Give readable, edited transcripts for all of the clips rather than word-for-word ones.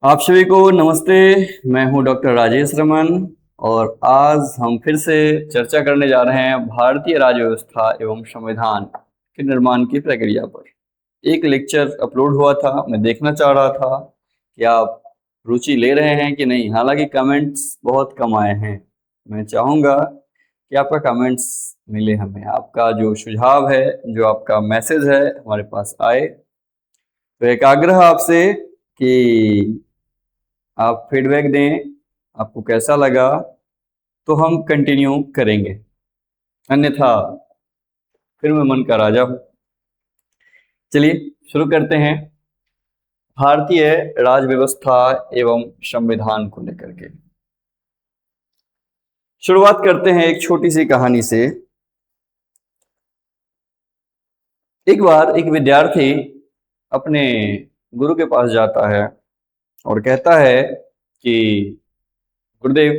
आप सभी को नमस्ते। मैं हूं डॉक्टर राजेश रमन और आज हम फिर से चर्चा करने जा रहे हैं भारतीय राज्य व्यवस्था एवं संविधान के निर्माण की प्रक्रिया पर। एक लेक्चर अपलोड हुआ था, मैं देखना चाह रहा था कि आप रुचि ले रहे हैं कि नहीं। हालांकि कमेंट्स बहुत कम आए हैं। मैं चाहूँगा कि आपका कमेंट्स मिले, हमें आपका जो सुझाव है, जो आपका मैसेज है हमारे पास आए। तो एक आग्रह आपसे कि आप फीडबैक दें, आपको कैसा लगा तो हम कंटिन्यू करेंगे, अन्यथा फिर मैं मन का राजा हूं। चलिए शुरू करते हैं भारतीय राज्य व्यवस्था एवं संविधान को लेकर के। शुरुआत करते हैं एक छोटी सी कहानी से। एक बार एक विद्यार्थी अपने गुरु के पास जाता है और कहता है कि गुरुदेव,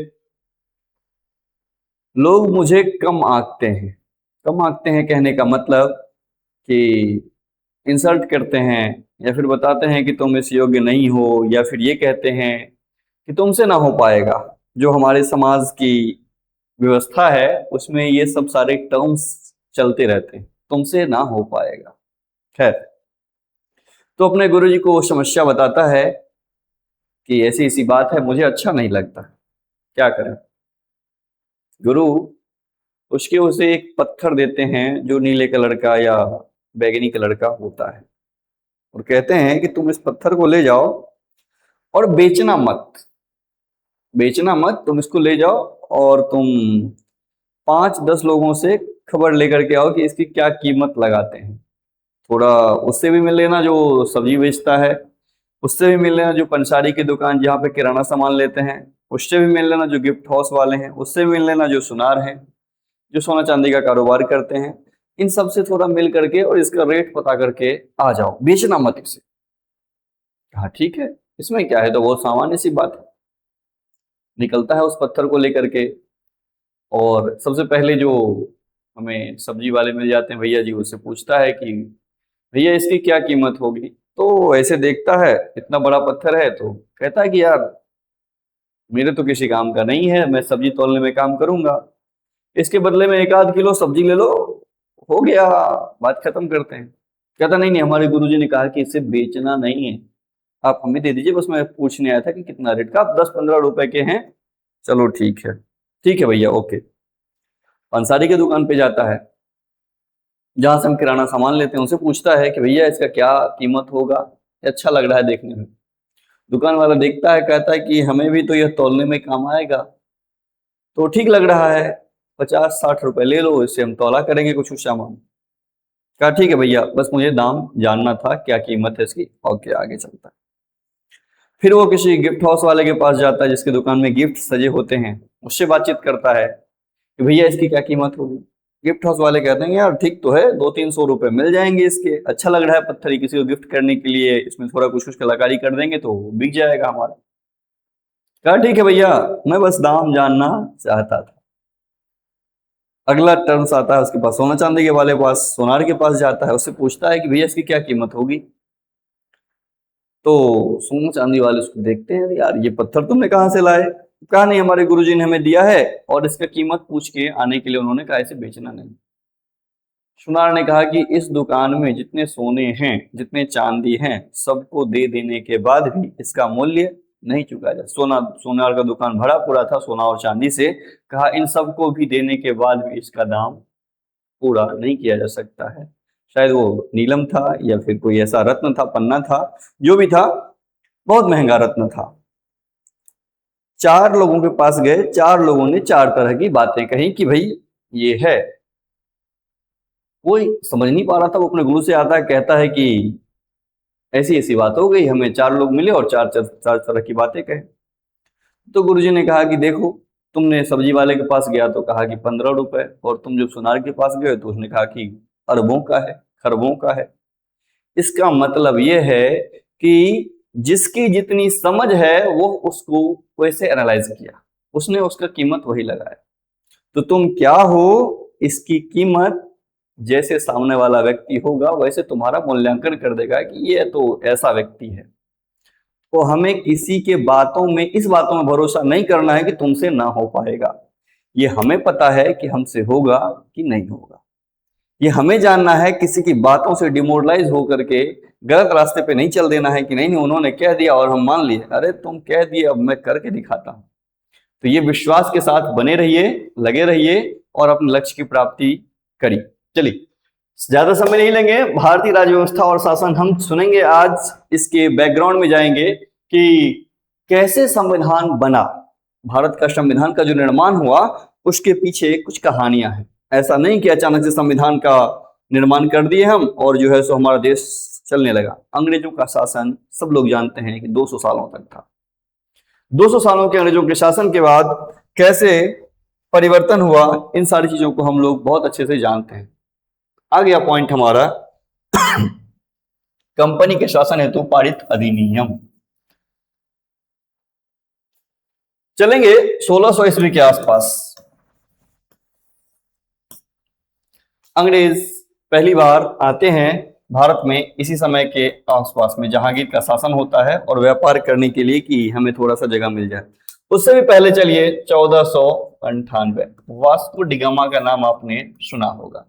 लोग मुझे कम आंकते हैं। कम आंकते हैं कहने का मतलब कि इंसल्ट करते हैं या फिर बताते हैं कि तुम इस योग्य नहीं हो, या फिर ये कहते हैं कि तुमसे ना हो पाएगा। जो हमारे समाज की व्यवस्था है उसमें ये सब सारे टर्म्स चलते रहते हैं, तुमसे ना हो पाएगा। खैर, तो अपने गुरुजी को वो समस्या बताता है कि ऐसी ऐसी बात है, मुझे अच्छा नहीं लगता, क्या करें। गुरु उसे एक पत्थर देते हैं जो नीले कलर का या बैगनी कलर का होता है, और कहते हैं कि तुम इस पत्थर को ले जाओ और बेचना मत। बेचना मत, तुम इसको ले जाओ और तुम 5-10 लोगों से खबर लेकर के आओ कि इसकी क्या कीमत लगाते हैं। थोड़ा उससे भी मिल लेना जो सब्जी बेचता है, उससे भी मिल लेना जो पंसारी की दुकान जहाँ पे किराना सामान लेते हैं, उससे भी मिल लेना जो गिफ्ट हाउस वाले हैं, उससे भी मिल लेना जो सुनार हैं, जो सोना चांदी का कारोबार करते हैं। इन सब से थोड़ा मिल करके और इसका रेट पता करके आ जाओ, बेचना मत इसे। हाँ ठीक है, इसमें क्या है, तो बहुत सामान्य सी बात है। निकलता है उस पत्थर को लेकर के, और सबसे पहले जो हमें सब्जी वाले मिल जाते हैं भैया जी, उससे पूछता है कि भैया इसकी क्या कीमत होगी। तो ऐसे देखता है, इतना बड़ा पत्थर है, तो कहता है कि यार मेरे तो किसी काम का नहीं है, मैं सब्जी तोलने में काम करूंगा, इसके बदले में 1-8 किलो सब्जी ले लो, हो गया, बात खत्म करते हैं। कहता नहीं नहीं, हमारे गुरुजी ने कहा कि इसे बेचना नहीं है, आप हमें दे दीजिए, बस मैं पूछने आया था कि कितना रेट का। आप 10-15 रुपए के हैं, चलो ठीक है, ठीक है भैया, ओके। पंसारी की दुकान पे जाता है जहां से हम किराना सामान लेते हैं, उनसे पूछता है कि भैया इसका क्या कीमत होगा, ये अच्छा लग रहा है देखने में। दुकान वाला देखता है, कहता है कि हमें भी तो यह तौलने में काम आएगा, तो ठीक लग रहा है, 50-60 रुपए ले लो, इससे हम तौला करेंगे कुछ सामान। कहा ठीक है भैया, बस मुझे दाम जानना था, क्या कीमत है इसकी, ओके आगे चलता है। फिर वो किसी गिफ्ट हाउस वाले के पास जाता है जिसकी दुकान में गिफ्ट सजे होते हैं, उससे बातचीत करता है कि भैया इसकी क्या कीमत होगी। गिफ्ट हाउस वाले कहते हैं यार ठीक तो है, 200-300 रुपए मिल जाएंगे इसके, अच्छा लग रहा है पत्थर ही, किसी को गिफ्ट करने के लिए, इसमें थोड़ा कुछ कुछ कलाकारी कर देंगे तो बिक जाएगा हमारा। कहा ठीक है भैया, मैं बस दाम जानना चाहता था। अगला टर्न्स आता है उसके पास, सोना चांदी के वाले पास, सोनार के पास जाता है, उससे पूछता है कि भैया इसकी क्या कीमत होगी। तो सोना चांदी वाले उसको देखते हैं, यार ये पत्थर तुमने कहाँ से लाए। कहा नहीं, हमारे गुरुजी ने हमें दिया है, और इसका कीमत पूछ के आने के लिए उन्होंने कहा इसे बेचना नहीं। सुनार ने कहा कि इस दुकान में जितने सोने हैं, जितने चांदी हैं, सबको दे देने के बाद भी इसका मूल्य नहीं चुका जा। सोनार का दुकान भरा पूरा था सोना और चांदी से। कहा इन सबको भी देने के बाद भी इसका दाम पूरा नहीं किया जा सकता है। शायद वो नीलम था या फिर कोई ऐसा रत्न था, पन्ना था, जो भी था, बहुत महंगा रत्न था। 4 लोगों के पास गए, 4 लोगों ने 4 तरह की बातें कही कि भाई ये है। कोई समझ नहीं पा रहा था। वो अपने गुरु से आता है, कहता है कि ऐसी ऐसी बात हो गई, हमें 4 लोग मिले और चार तरह की बातें कहे। तो गुरुजी ने कहा कि देखो, तुमने सब्जी वाले के पास गया तो कहा कि 15 रुपए, और तुम जब सुनार के पास गए तो उसने कहा कि अरबों का है, खरबों का है। इसका मतलब यह है कि जिसकी जितनी समझ है वो उसको वैसे एनालाइज किया, उसने उसका कीमत वही लगाया। तो तुम क्या हो, इसकी कीमत जैसे सामने वाला व्यक्ति होगा वैसे तुम्हारा मूल्यांकन कर देगा कि ये तो ऐसा व्यक्ति है। तो हमें किसी के बातों में, इस बातों में भरोसा नहीं करना है कि तुमसे ना हो पाएगा। ये हमें पता है कि हमसे होगा कि नहीं होगा। ये हमें जानना है, किसी की बातों से डिमोरलाइज होकर के गलत रास्ते पे नहीं चल देना है कि नहीं नहीं उन्होंने कह दिया और हम मान लिए, अरे तुम कह दिए अब मैं करके दिखाता हूं। तो ये विश्वास के साथ बने रहिए, लगे रहिए और अपने लक्ष्य की प्राप्ति करिए। चलिए ज्यादा समय नहीं लेंगे, भारतीय राज्य व्यवस्था और शासन हम सुनेंगे आज। इसके बैकग्राउंड में जाएंगे कि कैसे संविधान बना, भारत का संविधान का जो निर्माण हुआ उसके पीछे कुछ कहानियां हैं। ऐसा नहीं कि अचानक से संविधान का निर्माण कर दिए हम और जो है सो हमारा देश चलने लगा। अंग्रेजों का शासन सब लोग जानते हैं कि 200 सालों तक था। 200 सालों के अंग्रेजों के शासन के बाद कैसे परिवर्तन हुआ, इन सारी चीजों को हम लोग बहुत अच्छे से जानते हैं। आ गया पॉइंट हमारा कंपनी के शासन हेतु पारित अधिनियम। चलेंगे 1600 ईस्वी के आसपास। अंग्रेज पहली बार आते हैं भारत में इसी समय के आसपास में, जहांगीर का शासन होता है और व्यापार करने के लिए कि हमें थोड़ा सा जगह मिल जाए। उससे भी पहले चलिए 1498, वास्को डी गामा का नाम आपने सुना होगा।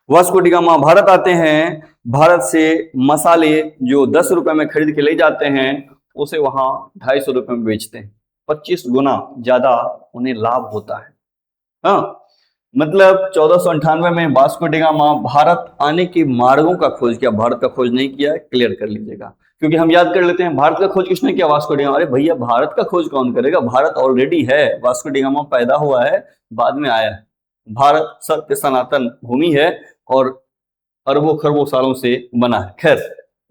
वास्को डी गामा भारत आते हैं, भारत से मसाले जो 10 रुपए में खरीद के ले जाते हैं उसे वहां 250 रुपए में बेचते हैं। 25 गुना ज्यादा उन्हें लाभ होता है। हाँ, मतलब 1498 में वास्को डी गामा भारत आने के मार्गों का खोज किया। भारत का खोज नहीं किया, क्लियर कर लीजिएगा, क्योंकि हम याद कर लेते हैं भारत का खोज किसने किया, वास्को डी गामा। अरे भैया भारत का खोज कौन करेगा, भारत ऑलरेडी है, वास्को डी गामा पैदा हुआ है, बाद में आया है। भारत सत्य सनातन भूमि है और अरबों खरबों सालों से बना है। खैर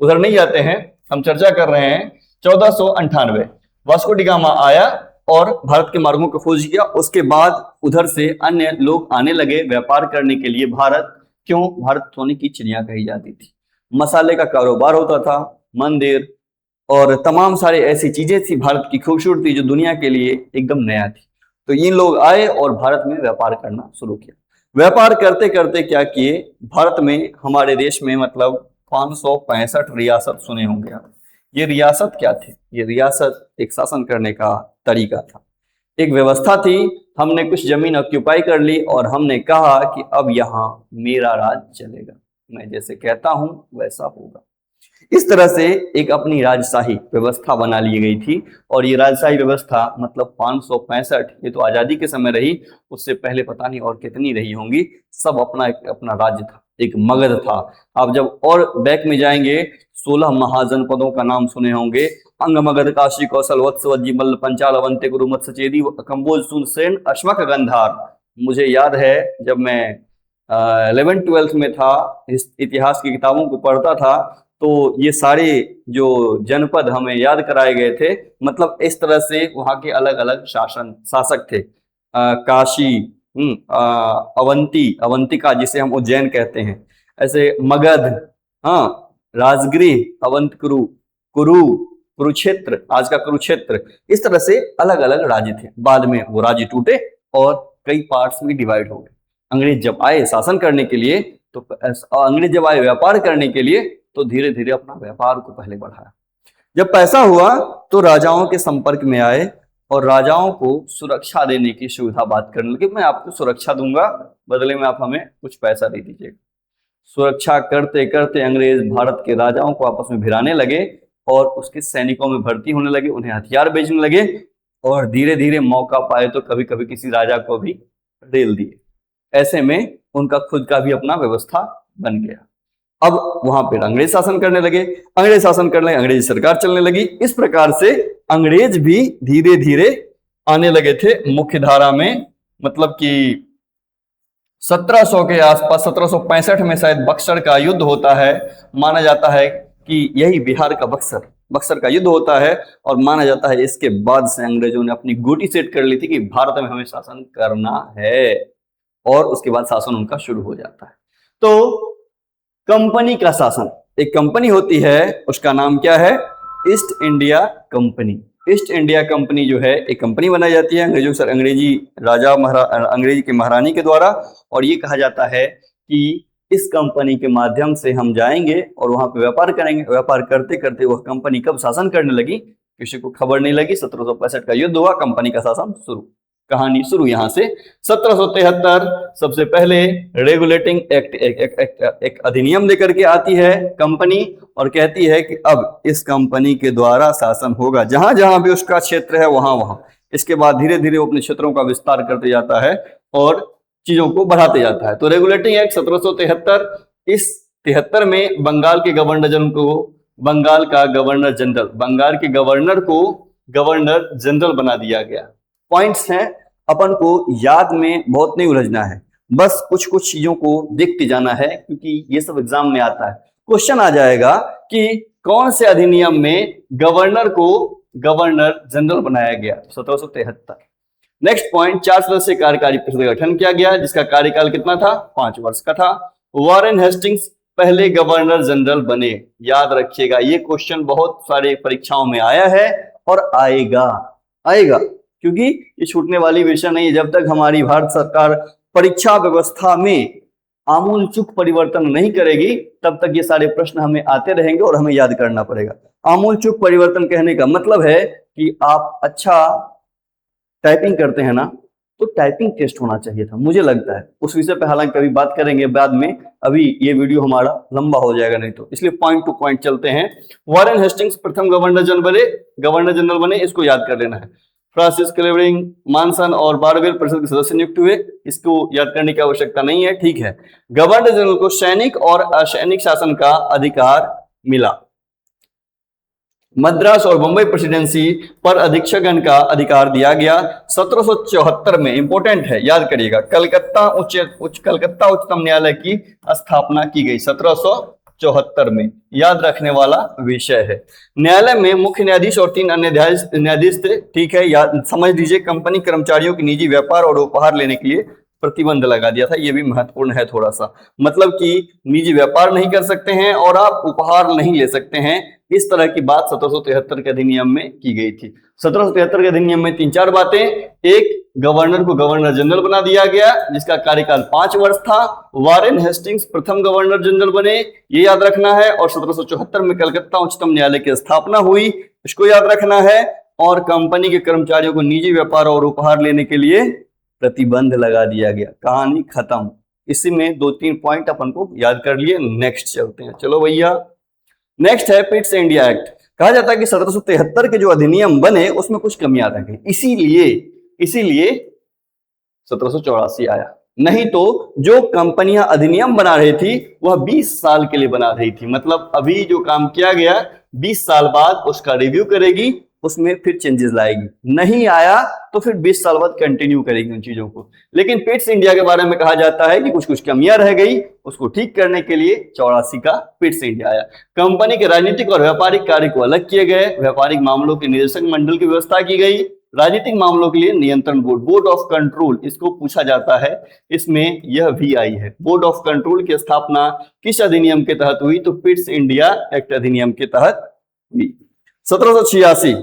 उधर नहीं जाते हैं, हम चर्चा कर रहे हैं 1498 वास्को डी गामा आया और भारत के मार्गों को खोज किया। उसके बाद उधर से अन्य लोग आने लगे व्यापार करने के लिए भारत। क्यों? भारत सोने की चिड़िया कही जाती थी, मसाले का कारोबार होता था, मंदिर और तमाम सारे ऐसी चीजें थी, भारत की खूबसूरती जो दुनिया के लिए एकदम नया थी। तो ये लोग आए और भारत में व्यापार करना शुरू किया। व्यापार करते करते क्या किए, भारत में हमारे देश में मतलब 565 रियासत सुने होंगे आप। ये रियासत क्या थे? ये रियासत एक शासन करने का तरीका था, एक व्यवस्था थी। हमने कुछ जमीन ऑक्यूपाई कर ली और हमने कहा कि अब यहाँ मेरा राज चलेगा, मैं जैसे कहता हूं वैसा होगा। इस तरह से एक अपनी राजशाही व्यवस्था बना ली गई थी। और ये राजशाही व्यवस्था मतलब 565, ये तो आजादी के समय रही, उससे पहले पता नहीं और कितनी रही होंगी। सब अपना अपना राज्य था, एक मगध था। आप जब और बैक में जाएंगे 16 महाजनपदों का नाम सुने होंगे, अंग मगध काशी कौशल वत्स वज्जी मल्ल पंचाल अवंते गुरु मत्स्य चेदी कंबोज सुन सेन अश्वक गंधार। मुझे याद है जब मैं 11th-12th में था, इतिहास की किताबों को पढ़ता था, तो ये सारे जो जनपद हमें याद कराए गए थे। मतलब इस तरह से वहाँ के अलग अलग शासक थे। काशी, अवंती, अवंतिका जिसे हम उज्जैन कहते हैं, ऐसे मगध, हाँ, राजगृह, अवंतकुरु, कुरु, कुरुक्षेत्र, आज का कुरुक्षेत्र, इस तरह से अलग अलग राज्य थे। बाद में वो राज्य टूटे और कई पार्ट्स में डिवाइड हो गए। अंग्रेज जब आए शासन करने के लिए, तो अंग्रेज जब आए व्यापार करने के लिए, तो धीरे धीरे अपना व्यापार को पहले बढ़ाया। जब पैसा हुआ तो राजाओं के संपर्क में आए और राजाओं को सुरक्षा देने की सुविधा बात करने लगे। मैं आपको सुरक्षा दूंगा, बदले में आप हमें कुछ पैसा दे दीजिएगा। सुरक्षा करते करते अंग्रेज भारत के राजाओं को आपस में भिड़ाने लगे और उसके सैनिकों में भर्ती होने लगे, उन्हें हथियार बेचने लगे और धीरे धीरे मौका पाए तो कभी कभी किसी राजा को भी रेल दिए। ऐसे में उनका खुद का भी अपना व्यवस्था बन गया। अब वहां पर अंग्रेज शासन करने लगे, अंग्रेज शासन करने लगे, अंग्रेजी सरकार चलने लगी। इस प्रकार से अंग्रेज भी धीरे धीरे आने लगे थे मुख्य धारा में। मतलब कि 1700 के आसपास, 1765 में शायद बक्सर का युद्ध होता है। माना जाता है कि यही बिहार का बक्सर का युद्ध होता है और माना जाता है इसके बाद से अंग्रेजों ने अपनी गोटी सेट कर ली थी कि भारत में हमें शासन करना है, और उसके बाद शासन उनका शुरू हो जाता है। तो कंपनी का शासन, एक कंपनी होती है, उसका नाम क्या है? East India company. East India company जो है एक कंपनी बनाई जाती है अंग्रेजी राजा अंग्रेजी के महारानी के द्वारा। और ये कहा जाता है कि इस कंपनी के माध्यम से हम जाएंगे और वहां पे व्यापार करेंगे। व्यापार करते करते वह कंपनी कब शासन करने लगी, किसी को खबर नहीं लगी। 1765 का युद्ध हुआ, कंपनी का शासन शुरू। कहानी शुरू यहां से। 1773 सबसे पहले रेगुलेटिंग एक्ट एक अधिनियम लेकर के आती है कंपनी और कहती है कि अब इस कंपनी के द्वारा शासन होगा, जहां जहां भी उसका क्षेत्र है वहां वहां। इसके बाद धीरे धीरे वो अपने क्षेत्रों का विस्तार करते जाता है और चीजों को बढ़ाते जाता है। तो रेगुलेटिंग एक्ट 1773, इस 73 में बंगाल के गवर्नर जनरल को बंगाल के गवर्नर को गवर्नर जनरल बना दिया गया। पॉइंट्स हैं, अपन को याद में बहुत नहीं उलझना है, बस कुछ कुछ चीजों को देखते जाना है, क्योंकि ये सब एग्जाम में आता है। क्वेश्चन आ जाएगा कि कौन से अधिनियम में गवर्नर को गवर्नर जनरल बनाया गया, 1773। नेक्स्ट पॉइंट, 4 सदस्यीय कार्यकारी परिषद का गठन किया गया, जिसका कार्यकाल कितना था, 5 वर्ष का था। वॉरेन हेस्टिंग्स पहले गवर्नर जनरल बने। याद रखिएगा, ये क्वेश्चन बहुत सारे परीक्षाओं में आया है और आएगा, क्योंकि ये छूटने वाली विषय नहीं है। जब तक हमारी भारत सरकार परीक्षा व्यवस्था में आमूल चूक परिवर्तन नहीं करेगी, तब तक ये सारे प्रश्न हमें आते रहेंगे और हमें याद करना पड़ेगा। आमूल चूक परिवर्तन कहने का मतलब है कि आप अच्छा टाइपिंग करते हैं ना, तो टाइपिंग टेस्ट होना चाहिए था, मुझे लगता है। उस विषय पे हालांकि कभी बात करेंगे बाद में, अभी ये वीडियो हमारा लंबा हो जाएगा नहीं तो, इसलिए पॉइंट टू पॉइंट चलते हैं। वॉरेन हेस्टिंग्स प्रथम गवर्नर जनरल बने, इसको याद कर लेना है। फ्रांसिस क्लेवरिंग, मानसन और बारवेल परिषद के सदस्य नियुक्त हुए, इसको याद करने की आवश्यकता नहीं है, ठीक है। गवर्नर जनरल को सैनिक और असैनिक शासन का अधिकार मिला। मद्रास और बंबई प्रेसिडेंसी पर अधीक्षकगण का अधिकार दिया गया। 1774 में, इंपॉर्टेंट है, याद करिएगा, कलकत्ता उच्चतम न्यायालय की स्थापना की गई 1774 में। याद रखने वाला विषय है। न्यायालय में मुख्य न्यायाधीश और 3 अन्य न्यायाधीश थे, ठीक है, याद समझ लीजिए। कंपनी कर्मचारियों की निजी व्यापार और उपहार लेने के लिए प्रतिबंध लगा दिया था, ये भी महत्वपूर्ण है थोड़ा सा। मतलब कि निजी व्यापार नहीं कर सकते हैं और आप उपहार नहीं ले सकते हैं, इस तरह की बात 1773 के अधिनियम में की गई थी। 1773 के अधिनियम में 3-4 बातें। एक, गवर्नर को गवर्नर जनरल बना दिया गया, जिसका कार्यकाल 5 वर्ष था। वॉरेन हेस्टिंग्स प्रथम गवर्नर जनरल बने, ये याद रखना है। और 1774 में कलकत्ता उच्चतम न्यायालय की स्थापना हुई, इसको याद रखना है। और कंपनी के कर्मचारियों को निजी व्यापार और उपहार लेने के लिए प्रतिबंध लगा दिया गया। कहानी खत्म। इसी में 2-3 पॉइंट अपन को याद कर लिए। नेक्स्ट चलते हैं, चलो भैया। नेक्स्ट है पिट्स इंडिया एक्ट। कहा जाता है कि 1773 के जो अधिनियम बने उसमें कुछ कमियां रह गई, इसीलिए 1784 आया। नहीं तो जो कंपनियां अधिनियम बना रही थी वह 20 साल के लिए बना रही थी। मतलब अभी जो काम किया गया 20 साल बाद उसका रिव्यू करेगी, उसमें फिर चेंजेस लाएगी। नहीं आया तो फिर 20 साल बाद कंटिन्यू करेगी उन चीजों को। लेकिन पिट्स इंडिया के बारे में कहा जाता है कि कुछ कुछ कमियां रह गई, उसको ठीक करने के लिए 84 का पिट्स इंडिया आया। कंपनी के राजनीतिक और व्यापारिक कार्य को अलग किए गए। व्यापारिक मामलों के निदेशक मंडल की व्यवस्था की गई। राजनीतिक मामलों के लिए नियंत्रण बोर्ड ऑफ कंट्रोल, इसको पूछा जाता है, इसमें यह भी आई है। बोर्ड ऑफ कंट्रोल की स्थापना किस अधिनियम के तहत हुई, तो पिट्स इंडिया एक्ट अधिनियम के तहत हुई। 1786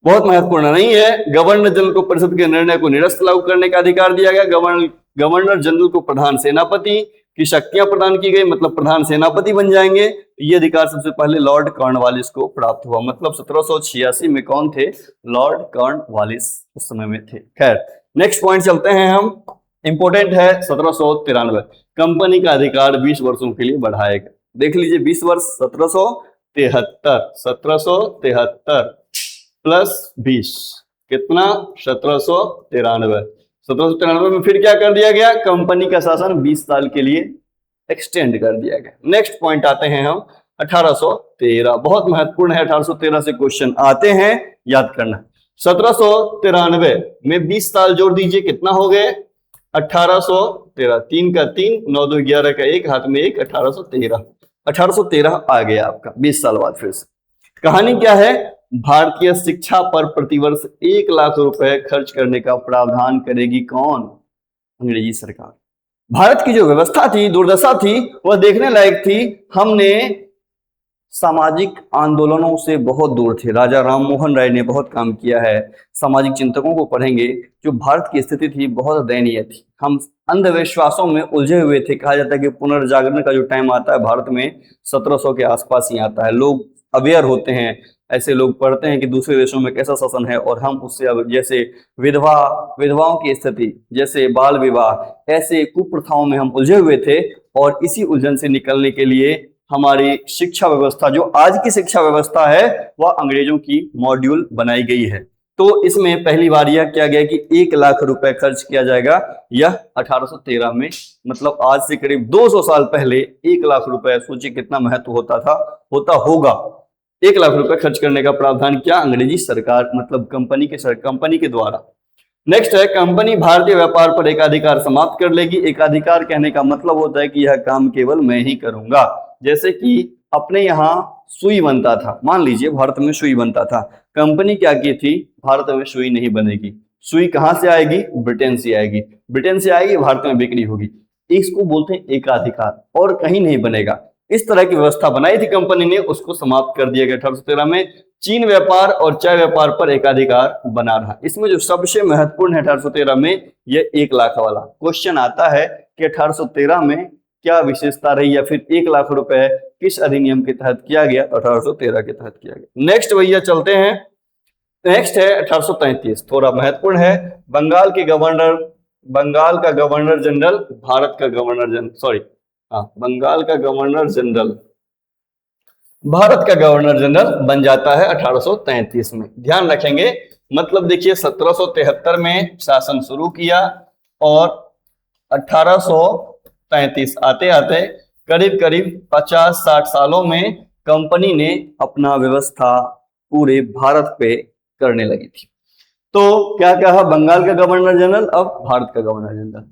बहुत महत्वपूर्ण नहीं है। गवर्नर जनरल को परिषद के निर्णय को निरस्त लागू करने का अधिकार दिया गया। गवर्नर जनरल को प्रधान सेनापति की शक्तियां प्रदान की गई, मतलब प्रधान सेनापति बन जाएंगे। ये अधिकार सबसे पहले लॉर्ड कॉर्नवालिस को प्राप्त हुआ। मतलब 1786 में कौन थे, लॉर्ड कॉर्नवालिस उस समय में थे। खैर, नेक्स्ट पॉइंट चलते हैं हम, इंपोर्टेंट है। 1793 कंपनी का अधिकार 20 वर्षों के लिए बढ़ाया गया। देख लीजिए 20 वर्ष, 1773 प्लस 20 कितना, 1793। 1793 में फिर क्या कर दिया गया, कंपनी का शासन 20 साल के लिए एक्सटेंड कर दिया गया। नेक्स्ट पॉइंट आते हैं हम 1813, बहुत महत्वपूर्ण है। 1813 से क्वेश्चन आते हैं, याद करना। 1793 में 20 साल जोड़ दीजिए, कितना हो गए, 1813। 3 का 3, 9 2 11 का 1, हाथ में 1, 1813 आ गया आपका 20 साल बाद। फिर से कहानी क्या है, भारतीय शिक्षा पर प्रतिवर्ष 1 लाख रुपए खर्च करने का प्रावधान करेगी कौन, अंग्रेजी सरकार। भारत की जो व्यवस्था थी, दुर्दशा थी, वह देखने लायक थी। हमने सामाजिक आंदोलनों से बहुत दूर थे। राजा राम मोहन राय ने बहुत काम किया है। सामाजिक चिंतकों को पढ़ेंगे। जो भारत की स्थिति थी बहुत दयनीय थी। हम अंधविश्वासों में उलझे हुए थे। कहा जाता है कि पुनर्जागरण का जो टाइम आता है भारत में 1700 के आसपास ही आता है। लोग अवेयर होते हैं, ऐसे लोग पढ़ते हैं कि दूसरे देशों में कैसा शासन है और हम उससे अब, जैसे विधवाओं की स्थिति, जैसे बाल विवाह, ऐसे कुप्रथाओं में हम उलझे हुए थे। और इसी उलझन से निकलने के लिए हमारी शिक्षा व्यवस्था, जो आज की शिक्षा व्यवस्था है, वह अंग्रेजों की मॉड्यूल बनाई गई है। तो इसमें पहली बार यह किया गया कि 1 लाख रुपए खर्च किया जाएगा। यह 1813 में, मतलब आज से करीब 200 साल पहले 1 लाख रुपए, सोचिए कितना महत्व होता होगा। 1 लाख रुपए खर्च करने का प्रावधान किया अंग्रेजी सरकार, मतलब कंपनी के द्वारा। नेक्स्ट है, कंपनी भारतीय व्यापार पर एकाधिकार समाप्त कर लेगी। एकाधिकार कहने का मतलब होता है कि यह काम केवल मैं ही करूंगा। जैसे कि अपने यहाँ सुई बनता था, मान लीजिए भारत में सुई बनता था, कंपनी क्या की थी, भारत में सुई नहीं बनेगी। सुई कहाँ से आएगी? ब्रिटेन से आएगी। ब्रिटेन से आएगी, भारत में बिक्री होगी। इसको बोलते हैं एकाधिकार, और कहीं नहीं बनेगा। इस तरह की व्यवस्था बनाई थी कंपनी ने, उसको समाप्त कर दिया गया 1813 में। चीन व्यापार और चाय व्यापार पर एकाधिकार बना रहा। इसमें जो सबसे महत्वपूर्ण है 1813 में, यह 1 लाख वाला। क्वेश्चन आता है कि 1813 में क्या विशेषता रही, या फिर 1 लाख रुपए किस अधिनियम के तहत किया गया? 1813 के तहत किया गया। नेक्स्ट भैया चलते हैं। नेक्स्ट है 1833, थोड़ा महत्वपूर्ण है। बंगाल का गवर्नर जनरल भारत का गवर्नर जनरल, सॉरी, बंगाल का गवर्नर जनरल भारत का गवर्नर जनरल बन जाता है 1833 में। ध्यान रखेंगे, मतलब देखिए 1773 में शासन शुरू किया और 1833 आते आते करीब करीब 50-60 सालों में कंपनी ने अपना व्यवस्था पूरे भारत पे करने लगी थी। तो क्या कहा? बंगाल का गवर्नर जनरल, अब भारत का governor general.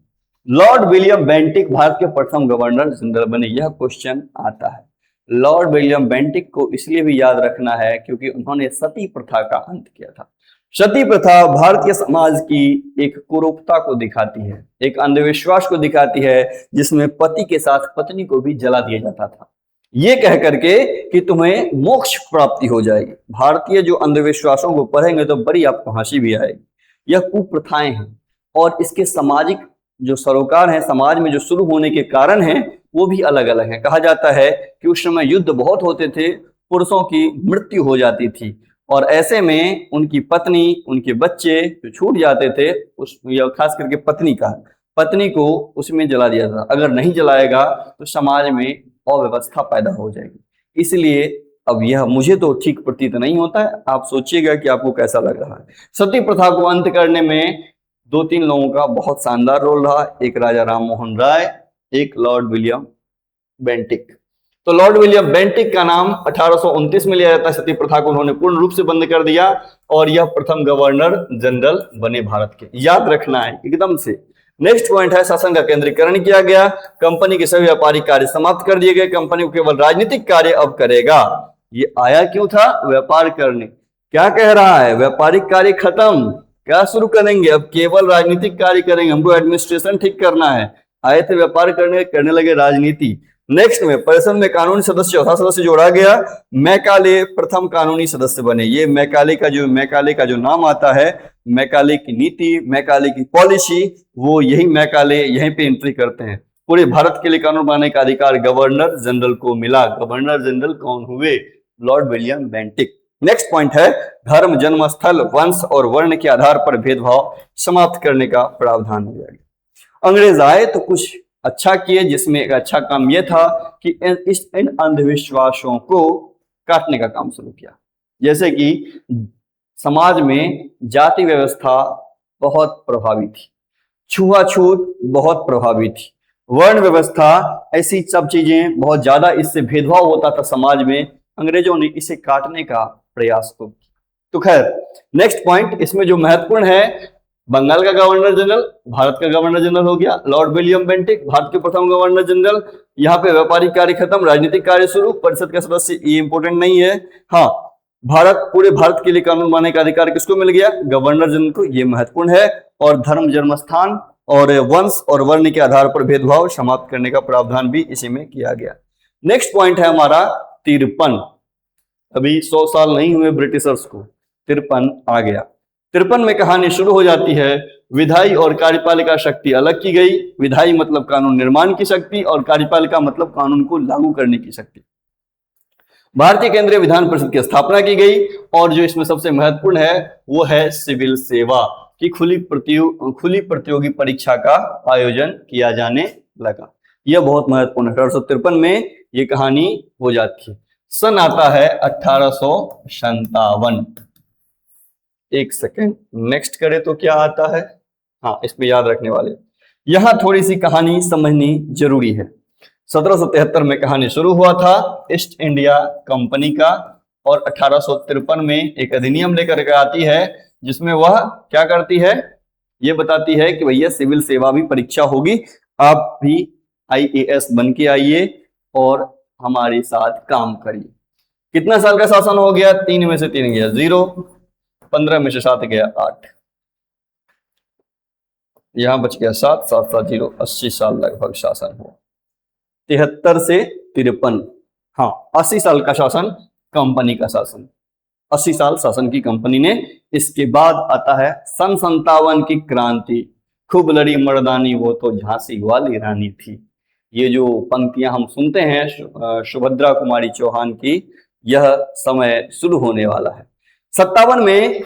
Lord William Bentinck Bharat के प्रथम गवर्नर जनरल बने। यह क्वेश्चन आता है। लॉर्ड विलियम बेंटिक को इसलिए भी याद रखना है क्योंकि उन्होंने सती प्रथा का अंत किया था। सती प्रथा भारतीय समाज की एक कुरूपता को दिखाती है, एक अंधविश्वास को दिखाती है, जिसमें पति के साथ पत्नी को भी जला दिया जाता था, ये कह करके कि तुम्हें मोक्ष प्राप्ति हो जाएगी। भारतीय जो अंधविश्वासों को पढ़ेंगे तो बड़ी आपको हंसी भी आएगी। यह कुप्रथाएं हैं और इसके सामाजिक जो सरोकार हैं, समाज में जो शुरू होने के कारण हैं, वो भी अलग अलग हैं। कहा जाता है कि उस समय युद्ध बहुत होते थे, पुरुषों की मृत्यु हो जाती थी और ऐसे में उनकी पत्नी, उनके बच्चे जो छूट जाते थे, उस या खास करके पत्नी को उसमें जला दिया था। अगर नहीं जलाएगा तो समाज में अव्यवस्था पैदा हो जाएगी। इसलिए अब यह मुझे तो ठीक प्रतीत नहीं होता है, आप सोचिएगा कि आपको कैसा लग रहा है। सती प्रथा को अंत करने में 2-3 लोगों का बहुत शानदार रोल रहा। एक राजा राम मोहन राय, एक लॉर्ड विलियम बेंटिक। तो लॉर्ड विलियम बेंटिक का नाम 1829 में लिया जाता है। सती प्रथा को उन्होंने पूर्ण रूप से बंद कर दिया और यह प्रथम गवर्नर जनरल बने भारत के। याद रखना है एकदम से। नेक्स्ट पॉइंट है, शासन का केंद्रीकरण किया गया। कंपनी के सभी व्यापारिक कार्य समाप्त कर दिए गए। कंपनी को केवल राजनीतिक कार्य अब करेगा। ये आया क्यों था? व्यापार करने। क्या कह रहा है? व्यापारिक कार्य खत्म, क्या शुरू करेंगे? अब केवल राजनीतिक कार्य करेंगे, हमको एडमिनिस्ट्रेशन ठीक करना है। आए थे व्यापार करने लगे राजनीति। नेक्स्ट में परिषद में कानूनी सदस्य, चौथा सदस्य जोड़ा गया। मैकाले प्रथम कानूनी सदस्य बने। ये मैकाले का जो नाम आता है, मैकाले की नीति, मैकाले की पॉलिसी, वो यही मैकाले यहीं पे एंट्री करते हैं। पूरे भारत के लिए कानून बनाने का अधिकार गवर्नर जनरल को मिला। गवर्नर जनरल कौन हुए? Lord William Bentinck. Next point है, धर्म, जन्मस्थल, वंश और वर्ण के आधार पर भेदभाव समाप्त करने का प्रावधान किया गया। अंग्रेज आए तो कुछ अच्छा किए, जिसमें एक अच्छा काम यह था कि इन अंधविश्वासों को काटने का काम शुरू किया। जैसे कि समाज में जाति व्यवस्था बहुत प्रभावी थी, छुआछूत बहुत प्रभावी थी, वर्ण व्यवस्था, ऐसी सब चीजें बहुत ज्यादा, इससे भेदभाव होता था समाज में। अंग्रेजों ने इसे काटने का प्रयास तो किया। तो खैर, नेक्स्ट पॉइंट इसमें जो महत्वपूर्ण है, बंगाल का गवर्नर जनरल भारत का गवर्नर जनरल हो गया। लॉर्ड विलियम बेंटिक भारत के प्रथम गवर्नर जनरल। यहाँ पे व्यापारिक कार्य खत्म, राजनीतिक कार्य शुरू, परिषद का सदस्य, ये इंपोर्टेंट नहीं है। हाँ, पूरे भारत के लिए कानून बनाने का अधिकार किसको मिल गया? गवर्नर जनरल को, ये महत्वपूर्ण है। और धर्म, जन्मस्थान और वंश और वर्ण के आधार पर भेदभाव समाप्त करने का प्रावधान भी इसी में किया गया। नेक्स्ट पॉइंट है हमारा 53, अभी 100 साल नहीं हुए ब्रिटिशर्स को, 53 आ गया। 53 में कहानी शुरू हो जाती है। विधायी और कार्यपालिका शक्ति अलग की गई। विधायी मतलब कानून निर्माण की शक्ति और कार्यपालिका मतलब कानून को लागू करने की शक्ति। भारतीय केंद्रीय विधान परिषद की स्थापना की गई और जो इसमें सबसे महत्वपूर्ण है वो है सिविल सेवा की खुली प्रतियोगी परीक्षा का आयोजन किया जाने लगा। यह बहुत महत्वपूर्ण है। 1853 में ये कहानी हो जाती है। सन आता है 1857। एक सेकेंड, नेक्स्ट करें तो क्या आता है, हाँ इसमें याद रखने वाले, यहां थोड़ी सी कहानी समझनी जरूरी है। 1773 में कहानी शुरू हुआ था ईस्ट इंडिया कंपनी का और 1853 में एक अधिनियम लेकर के आती है जिसमें वह क्या करती है, ये बताती है कि भैया सिविल सेवा भी परीक्षा होगी, आप भी IAS बन के आइए और हमारे साथ काम करिए। कितना साल का शासन हो गया, 3 में से 3 गया 0, 15 में से 7 गया 8, यहां बच गया 7, 7 7 0, 80 साल लगभग शासन हुआ। 73 से 53, हाँ 80 साल का शासन कंपनी का शासन, 80 साल शासन की कंपनी ने। इसके बाद आता है सन 57 की क्रांति। खूब लड़ी मर्दानी वो तो झांसी वाली रानी थी। ये जो पंक्तियां हम सुनते हैं सुभद्रा कुमारी चौहान की, यह समय शुरू होने वाला है। 57 में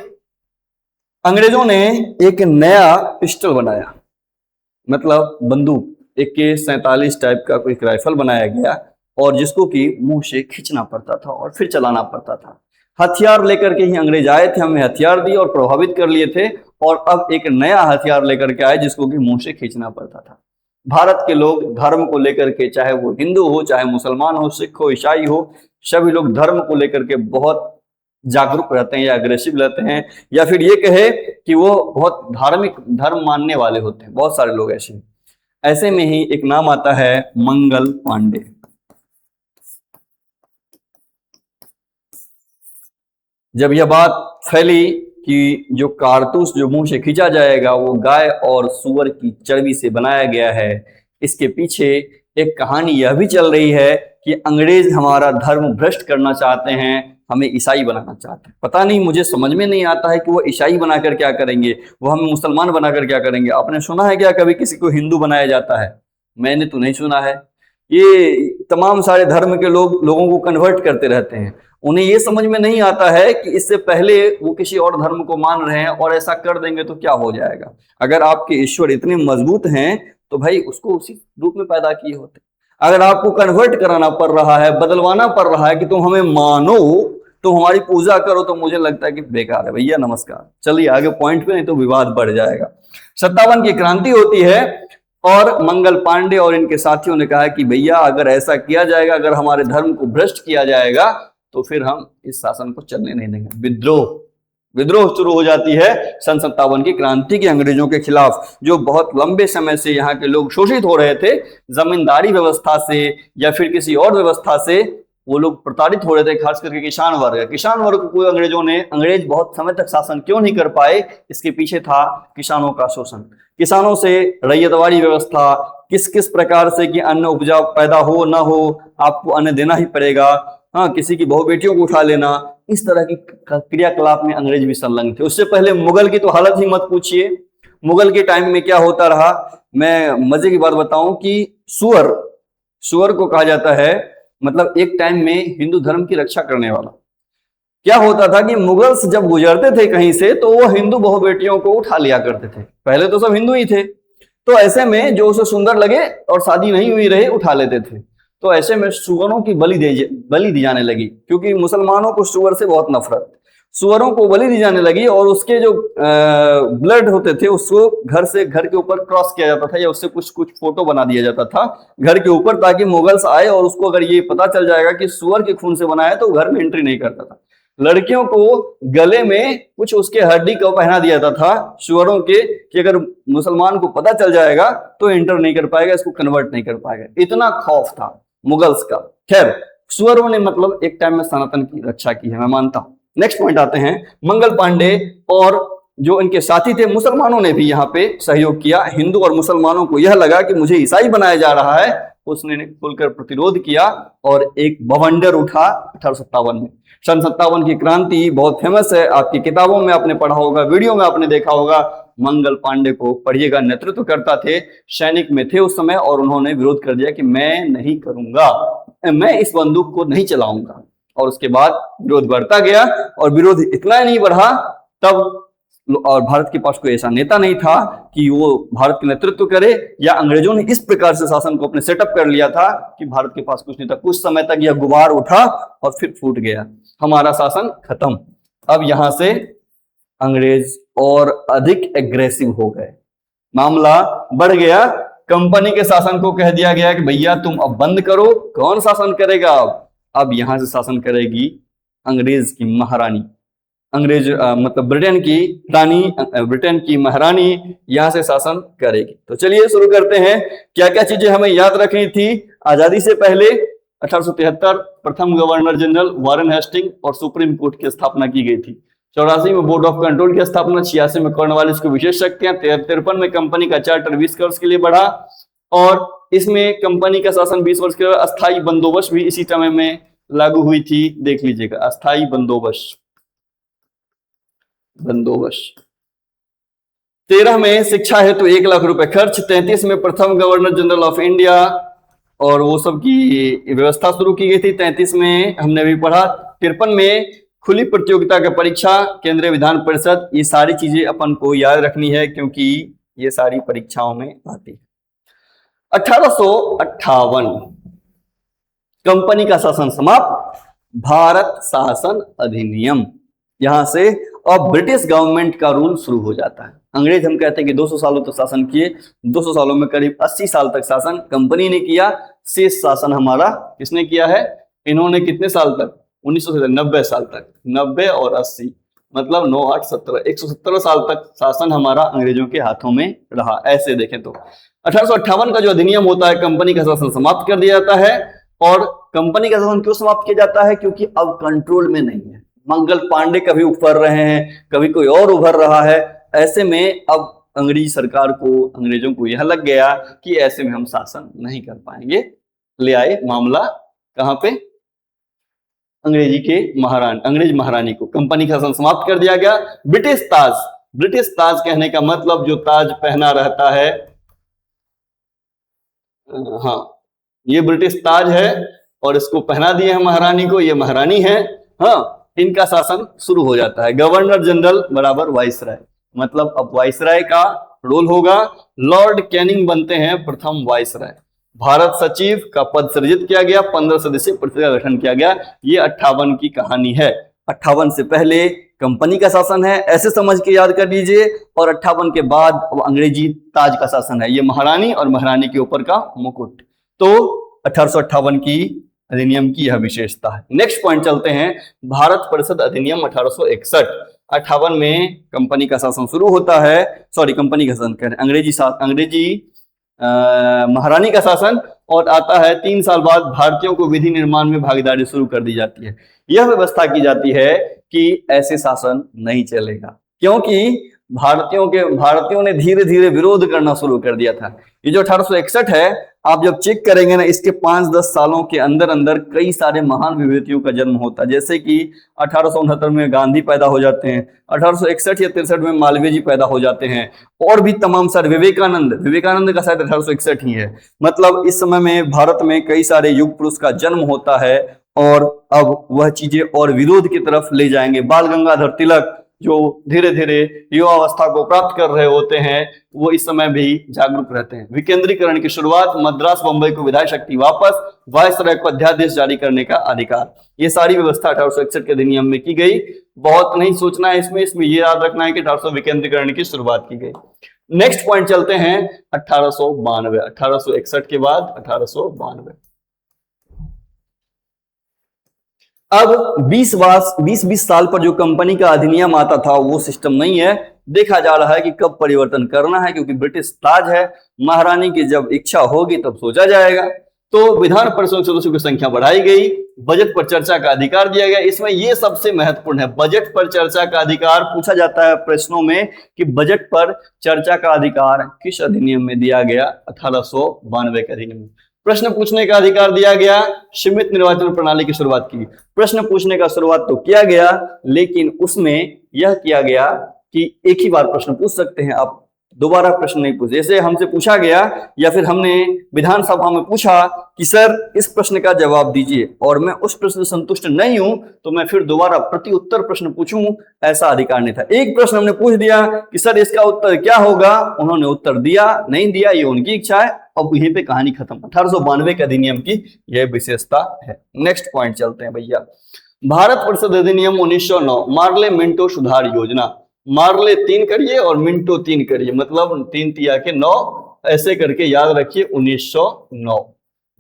अंग्रेजों ने एक नया पिस्टल बनाया, मतलब बंदूक, AK-47 टाइप का कोई राइफल बनाया गया और जिसको कि मुंह से खींचना पड़ता था और फिर चलाना पड़ता था। हथियार लेकर के ही अंग्रेज आए थे, हमें हथियार दिए और प्रभावित कर लिए थे और अब एक नया हथियार लेकर के आए जिसको कि मुंह से खींचना पड़ता था। भारत के लोग धर्म को लेकर के, चाहे वो हिंदू हो, चाहे मुसलमान हो, सिख हो, ईसाई हो, सभी लोग धर्म को लेकर के बहुत जागरूक रहते हैं या अग्रेसिव रहते हैं, या फिर ये कहे कि वो बहुत धार्मिक धर्म मानने वाले होते हैं। बहुत सारे लोग ऐसे हैं। ऐसे में ही एक नाम आता है मंगल पांडे। जब यह बात फैली कि जो कारतूस जो मुंह से खींचा जाएगा वो गाय और सूअर की चर्बी से बनाया गया है, इसके पीछे एक कहानी यह भी चल रही है कि अंग्रेज हमारा धर्म भ्रष्ट करना चाहते हैं, हमें ईसाई बनाना चाहते हैं। पता नहीं, मुझे समझ में नहीं आता है कि वो ईसाई बनाकर क्या करेंगे, वो हमें मुसलमान बनाकर क्या करेंगे। आपने सुना है क्या कभी किसी को हिंदू बनाया जाता है? मैंने तो नहीं सुना है। ये तमाम सारे धर्म के लोगों को कन्वर्ट करते रहते हैं। उन्हें ये समझ में नहीं आता है कि इससे पहले वो किसी और धर्म को मान रहे हैं और ऐसा कर देंगे तो क्या हो जाएगा। अगर आपके ईश्वर इतने मजबूत हैं तो भाई उसको उसी रूप में पैदा किए होते। अगर आपको कन्वर्ट कराना पड़ रहा है, बदलवाना पड़ रहा है कि तुम हमें मानो, तुम हमारी पूजा करो, तो मुझे लगता है कि बेकार है भैया। नमस्कार, चलिए आगे पॉइंट पे, नहीं तो विवाद बढ़ जाएगा। 57 की क्रांति होती है और मंगल पांडे और इनके साथियों ने कहा कि भैया अगर ऐसा किया जाएगा, अगर हमारे धर्म को भ्रष्ट किया जाएगा तो फिर हम इस शासन को चलने नहीं देंगे। विद्रोह शुरू हो जाती है सन 57 की क्रांति के अंग्रेजों के खिलाफ, जो बहुत लंबे समय से यहाँ के लोग शोषित हो रहे थे। जमींदारी व्यवस्था से या फिर किसी और व्यवस्था से वो लोग प्रताड़ित हो रहे थे, खास करके किसान वर्ग को अंग्रेज बहुत समय तक शासन क्यों नहीं कर पाए, इसके पीछे था किसानों का शोषण। किसानों से रैयतवाड़ी व्यवस्था, किस किस प्रकार से कि अन्न उपजा पैदा हो ना हो, आपको अन्न देना ही पड़ेगा। हाँ, किसी की बहु बेटियों को उठा लेना, इस तरह की क्रियाकलाप में अंग्रेज भी संलग्न थे। उससे पहले मुगल की तो हालत ही मत पूछिए। मुगल के टाइम में क्या होता रहा, मैं मजे की बात बताऊं कि सुअर को कहा जाता है, मतलब एक टाइम में हिंदू धर्म की रक्षा करने वाला। क्या होता था कि मुगल्स जब गुजरते थे कहीं से तो वो हिंदू बहु बेटियों को उठा लिया करते थे। पहले तो सब हिंदू ही थे, तो ऐसे में जो उसे सुंदर लगे और शादी नहीं हुई रहे उठा लेते थे। तो ऐसे में सुअरों की बलि दी जाने लगी, क्योंकि मुसलमानों को सुअर से बहुत नफरत। सुअरों को बलि दी जाने लगी और उसके जो ब्लड होते थे उसको घर के ऊपर क्रॉस किया जाता था, या उससे कुछ फोटो बना दिया जाता था घर के ऊपर, ताकि मुगल्स आए और उसको अगर ये पता चल जाएगा कि सुअर के खून से बना है तो घर में एंट्री नहीं करता था। लड़कियों को गले में कुछ उसके हड्डी को पहना दिया जाता था सुअरों के, कि अगर मुसलमान को पता चल जाएगा तो एंटर नहीं कर पाएगा, इसको कन्वर्ट नहीं कर पाएगा। इतना खौफ था मुगल्स का। खैर, सुअरों ने मतलब एक टाइम में सनातन की रक्षा की है, मैं मानता हूं। नेक्स्ट पॉइंट आते हैं, मंगल पांडे और जो इनके साथी थे मुसलमानों ने भी यहाँ पे सहयोग किया। हिंदू और मुसलमानों को यह लगा कि मुझे ईसाई बनाया जा रहा है, उसने खुलकर प्रतिरोध किया और एक बवंडर उठा 1857 में। सन 57 की क्रांति बहुत फेमस है, आपकी किताबों में आपने पढ़ा होगा, वीडियो में आपने देखा होगा। मंगल पांडे को पढ़िएगा, नेतृत्व करता थे, सैनिक में थे उस समय, और उन्होंने विरोध कर दिया कि मैं नहीं करूंगा, मैं इस बंदूक को नहीं चलाऊंगा। और उसके बाद विरोध बढ़ता गया, और विरोध इतना नहीं बढ़ा तब, और भारत के पास कोई ऐसा नेता नहीं था कि वो भारत का नेतृत्व करे, या अंग्रेजों ने इस प्रकार से शासन को अपने सेटअप कर लिया था कि भारत के पास कुछ नहीं था। कुछ समय तक यह गुबार उठा और फिर फूट गया, हमारा शासन खत्म। अब यहां से अंग्रेज और अधिक एग्रेसिव हो गए, मामला बढ़ गया। कंपनी के शासन को कह दिया गया कि भैया तुम अब बंद करो। कौन शासन करेगा? अब यहां से शासन करेगी अंग्रेज की महारानी, मतलब ब्रिटेन की रानी, ब्रिटेन की महारानी यहां से शासन करेगी। तो चलिए शुरू करते हैं। क्या क्या चीजें हमें याद रखनी थी आजादी से पहले? 1873 प्रथम गवर्नर जनरल वारेन हेस्टिंग और सुप्रीम कोर्ट की स्थापना की गई थी। 84 में बोर्ड ऑफ कंट्रोल की स्थापना, 86 में कॉर्नवालिस को विशेष शक्तियां, 53 में कंपनी का चार्टर 20 वर्ष के लिए बढ़ा, और इसमें कंपनी का शासन 20 वर्ष के लिए। अस्थायी बंदोबस्त भी इसी समय में लागू हुई थी, देख लीजिएगा, अस्थायी बंदोबस्त। 13 में शिक्षा हेतु 1 लाख रुपए खर्च, 33 में प्रथम गवर्नर जनरल ऑफ इंडिया और वो सब की व्यवस्था शुरू की गई थी। 33 में हमने भी पढ़ा। 53 में खुली प्रतियोगिता का परीक्षा, केंद्रीय विधान परिषद। ये सारी चीजें अपन को याद रखनी है क्योंकि ये सारी परीक्षाओं में आती है। 1858 कंपनी का शासन समाप्त, भारत शासन अधिनियम। यहां से अब ब्रिटिश गवर्नमेंट का रूल शुरू हो जाता है। अंग्रेज हम कहते हैं कि 200 सालों तक शासन किए, 200 सालों में करीब 80 साल तक शासन कंपनी ने किया। शेष शासन हमारा किसने किया है? इन्होंने कितने साल तक? 1900 से 90 साल तक, 90 और 80 मतलब 9, 8, 17, 117 साल तक शासन हमारा अंग्रेजों के हाथों में रहा। ऐसे देखें तो 1858 का जो अधिनियम होता है, कंपनी का शासन समाप्त कर दिया जाता है। और कंपनी का शासन क्यों समाप्त किया जाता है? क्योंकि अब कंट्रोल में नहीं है। मंगल पांडे कभी उभर रहे हैं, कभी कोई और उभर रहा है। ऐसे में अब अंग्रेजी सरकार को, अंग्रेजों को यह लग गया कि ऐसे में हम शासन नहीं कर पाएंगे। ले आए मामला कहां पे? अंग्रेज महारानी को कंपनी का शासन समाप्त कर दिया गया। ब्रिटिश ताज, ब्रिटिश ताज कहने का मतलब जो ताज पहना रहता है, हाँ ये ब्रिटिश ताज है और इसको पहना दिए हैं महारानी को, ये महारानी है। हाँ, इनका शासन शुरू हो जाता है। गवर्नर जनरल बराबर वाइसराय, मतलब अब वाइसराय का रोल होगा। लॉर्ड कैनिंग बनते हैं प्रथम वाइसराय। भारत सचिव का पद सृजित किया गया, 15 सदस्यीय परिषद का गठन किया गया। ये 58 की कहानी है। 58 से पहले कंपनी का शासन है, ऐसे समझ के याद कर लीजिए, और 58 के बाद अंग्रेजी ताज का शासन है। ये महारानी और महारानी के ऊपर का मुकुट। तो 1858 की अधिनियम की यह विशेषता है। नेक्स्ट पॉइंट चलते हैं, भारत परिषद अधिनियम 1861। 58 में कंपनी का शासन शुरू होता है, सॉरी कंपनी का शासन कह रहे हैं, अंग्रेजी महारानी का शासन, और आता है 3 साल बाद भारतीयों को विधि निर्माण में भागीदारी शुरू कर दी जाती है। यह व्यवस्था की जाती है कि ऐसे शासन नहीं चलेगा, क्योंकि भारतीयों ने धीरे धीरे विरोध करना शुरू कर दिया था। ये जो 1861 है, आप जब चेक करेंगे ना, इसके 5-10 सालों के अंदर अंदर कई सारे महान विभूतियों का जन्म होता है। जैसे कि 1869 में गांधी पैदा हो जाते हैं, 1861 या 63 में मालवीय जी पैदा हो जाते हैं, और भी तमाम सारे, विवेकानंद का शायद 1861 ही है। मतलब इस समय में भारत में कई सारे युग पुरुष का जन्म होता है, और अब वह चीजें और विरोध की तरफ ले जाएंगे। बाल गंगाधर तिलक जो धीरे धीरे युवावस्था को प्राप्त कर रहे होते हैं, वो इस समय भी जागरूक रहते हैं। विकेंद्रीकरण की शुरुआत, मद्रास बंबई को विधायी शक्ति वापस, वायसराय को अध्यादेश जारी करने का अधिकार, ये सारी व्यवस्था 1861 के अधिनियम में की गई। बहुत नहीं सोचना है इसमें ये याद रखना है कि 1800 विकेंद्रीकरण की शुरुआत की गई। नेक्स्ट पॉइंट चलते हैं 1892, 1861 के बाद 1892। अब 20 साल पर जो कंपनी का अधिनियम आता था वो सिस्टम नहीं है। देखा जा रहा है कि कब परिवर्तन करना है, क्योंकि ब्रिटिश ताज है, महारानी की जब इच्छा होगी तब सोचा जाएगा। तो विधान परिषद सदस्यों की संख्या बढ़ाई गई, बजट पर चर्चा का अधिकार दिया गया। इसमें यह सबसे महत्वपूर्ण है, बजट पर चर्चा का अधिकार। पूछा जाता है प्रश्नों में कि बजट पर चर्चा का अधिकार किस अधिनियम में दिया गया? 1892 के अधिनियम में। प्रश्न पूछने का अधिकार दिया गया, सीमित निर्वाचन प्रणाली की शुरुआत की। प्रश्न पूछने का शुरुआत तो किया गया, लेकिन उसमें यह किया गया कि एक ही बार प्रश्न पूछ सकते हैं आप, दोबारा प्रश्न नहीं पूछ। जैसे हमसे पूछा गया या फिर हमने विधानसभा में पूछा कि सर इस प्रश्न का जवाब दीजिए, और मैं उस प्रश्न से संतुष्ट नहीं हूं तो मैं फिर दोबारा प्रति उत्तर प्रश्न पूछूं, ऐसा अधिकार नहीं था। एक प्रश्न हमने पूछ दिया कि सर इसका उत्तर क्या होगा, उन्होंने उत्तर दिया, नहीं दिया ये उनकी इच्छा है, अब यहीं पे कहानी खत्म। 1892 के अधिनियम की यह विशेषता है। नेक्स्ट पॉइंट चलते हैं भैया। भारत परिषद अधिनियम 1909, मार्ले मिंटो सुधार योजना। मार्ले 3 करिए और मिंटो 3 करिए, मतलब 3 तिया के 9, ऐसे करके याद रखिए 1909।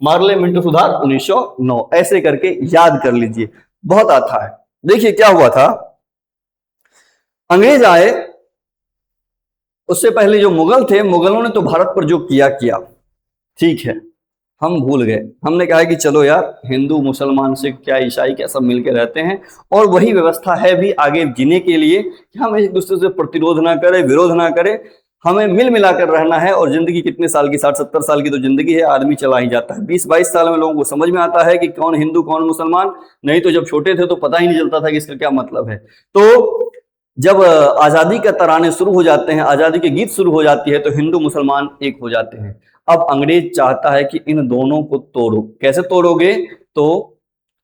मार्ले मिंटो सुधार 1909, ऐसे करके याद कर लीजिए, बहुत आता है। देखिए क्या हुआ था, अंग्रेज आए, उससे पहले जो मुगल थे, मुगलों ने तो भारत पर जो किया किया, ठीक है, हम भूल गए। हमने कहा कि चलो यार हिंदू मुसलमान सिख क्या ईसाई क्या सब मिलके रहते हैं, और वही व्यवस्था है भी आगे जीने के लिए कि हम एक दूसरे से प्रतिरोध ना करें, विरोध ना करें, हमें मिल मिला कर रहना है। और जिंदगी कितने साल की, 60-70 साल की तो जिंदगी है, आदमी चला ही जाता है। 20-22 साल में लोगों को समझ में आता है कि कौन हिंदू कौन मुसलमान, नहीं तो जब छोटे थे तो पता ही नहीं चलता था कि इसका क्या मतलब है। तो जब आजादी का तराने शुरू हो जाते हैं, आजादी के गीत शुरू हो जाती है, तो हिंदू मुसलमान एक हो जाते हैं। अब अंग्रेज चाहता है कि इन दोनों को तोड़ो। कैसे तोड़ोगे, तो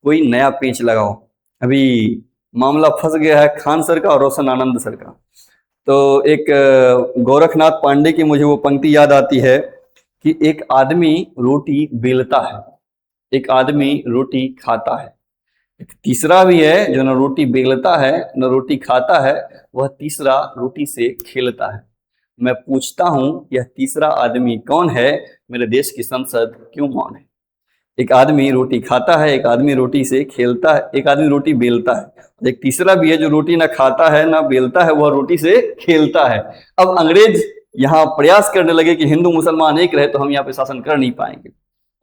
कोई नया पेंच लगाओ। अभी मामला फंस गया है खान सर का और रोशन आनंद सर का। तो एक गोरखनाथ पांडे की मुझे वो पंक्ति याद आती है कि एक आदमी रोटी बेलता है, एक आदमी रोटी खाता है, एक तीसरा भी है जो न रोटी बेलता है न रोटी खाता है, वह तीसरा रोटी से खेलता है। मैं पूछता हूं यह तीसरा आदमी कौन है, मेरे देश की संसद क्यों मौन है। एक आदमी रोटी खाता है, एक आदमी रोटी से खेलता है, एक आदमी रोटी बेलता है, एक तीसरा भी है जो रोटी ना खाता है ना बेलता है, वह रोटी से खेलता है। अब अंग्रेज यहाँ प्रयास करने लगे कि हिंदू मुसलमान एक रहे तो हम यहाँ पे शासन कर नहीं पाएंगे।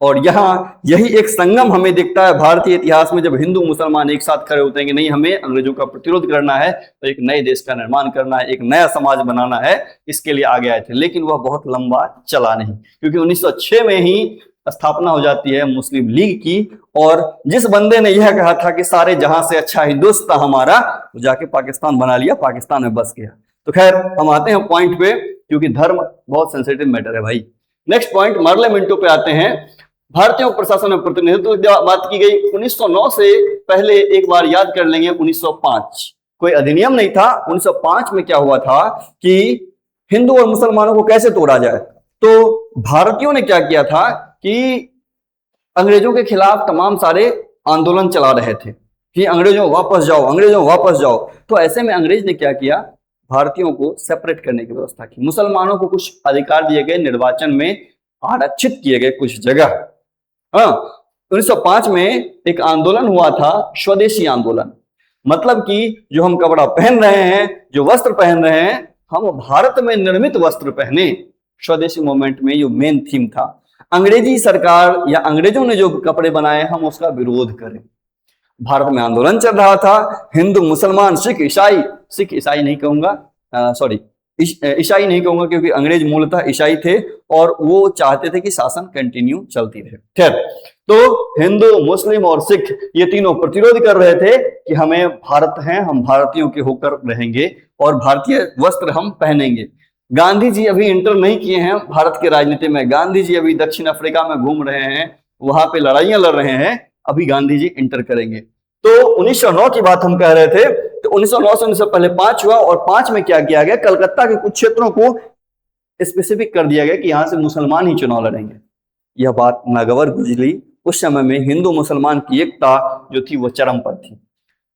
और यहाँ यही एक संगम हमें दिखता है भारतीय इतिहास में, जब हिंदू मुसलमान एक साथ खड़े होते हैं कि नहीं हमें अंग्रेजों का प्रतिरोध करना है, तो एक नए देश का निर्माण करना है, एक नया समाज बनाना है, इसके लिए आगे आए थे। लेकिन वह बहुत लंबा चला नहीं, क्योंकि 1906 में ही स्थापना हो जाती है मुस्लिम लीग की। और जिस बंदे ने यह कहा था कि सारे जहां से अच्छा हिंदुस्तान हमारा, वो जाके पाकिस्तान बना लिया, पाकिस्तान में बस गया। तो खैर हम आते हैं पॉइंट पे, क्योंकि धर्म बहुत सेंसिटिव मैटर है भाई। नेक्स्ट पॉइंट मार्ले मिंटो पे आते हैं। भारतीयों प्रशासन में प्रतिनिधित्व की बात की गई। 1909 से पहले एक बार याद कर लेंगे, 1905 कोई अधिनियम नहीं था। 1905 में क्या हुआ था कि हिंदू और मुसलमानों को कैसे तोड़ा जाए, तो भारतीयों ने क्या किया था कि अंग्रेजों के खिलाफ तमाम सारे आंदोलन चला रहे थे कि अंग्रेजों वापस जाओ, अंग्रेजों वापस जाओ। तो ऐसे में अंग्रेज ने क्या किया, भारतीयों को सेपरेट करने की व्यवस्था की। मुसलमानों को कुछ अधिकार दिए गए, निर्वाचन में आरक्षित किए गए कुछ जगह। हाँ, 1905 में एक आंदोलन हुआ था, स्वदेशी आंदोलन। मतलब कि जो हम कपड़ा पहन रहे हैं, जो वस्त्र पहन रहे हैं, हम भारत में निर्मित वस्त्र पहने। स्वदेशी मूवमेंट में ये मेन थीम था। अंग्रेजी सरकार या अंग्रेजों ने जो कपड़े बनाए हम उसका विरोध करें। भारत में आंदोलन चल रहा था, हिंदू मुसलमान सिख ईसाई नहीं कहूंगा, सॉरी ईसाई नहीं कहूंगा, क्योंकि अंग्रेज मूलतः ईसाई थे और वो चाहते थे कि शासन कंटिन्यू चलती रहे। खैर, तो हिंदू मुस्लिम और सिख ये तीनों प्रतिरोध कर रहे थे कि हमें भारत है, हम भारतीयों के होकर रहेंगे और भारतीय वस्त्र हम पहनेंगे। गांधी जी अभी इंटर नहीं किए हैं भारत के राजनीति में। गांधी जी अभी दक्षिण अफ्रीका में घूम रहे हैं, वहां पे लड़ाइयां लड़ रहे हैं। अभी गांधी जी इंटर करेंगे। तो 1909 की बात हम कह रहे थे। तो 1909 से 1900 पहले 5 हुआ, और 5 में क्या किया गया, कलकत्ता के कुछ क्षेत्रों को स्पेसिफिक कर दिया गया कि यहां से मुसलमान ही चुनाव लड़ेंगे। यह बात नागवार गुजरी। उस समय में हिंदू मुसलमान की एकता जो थी वो चरम पर थी।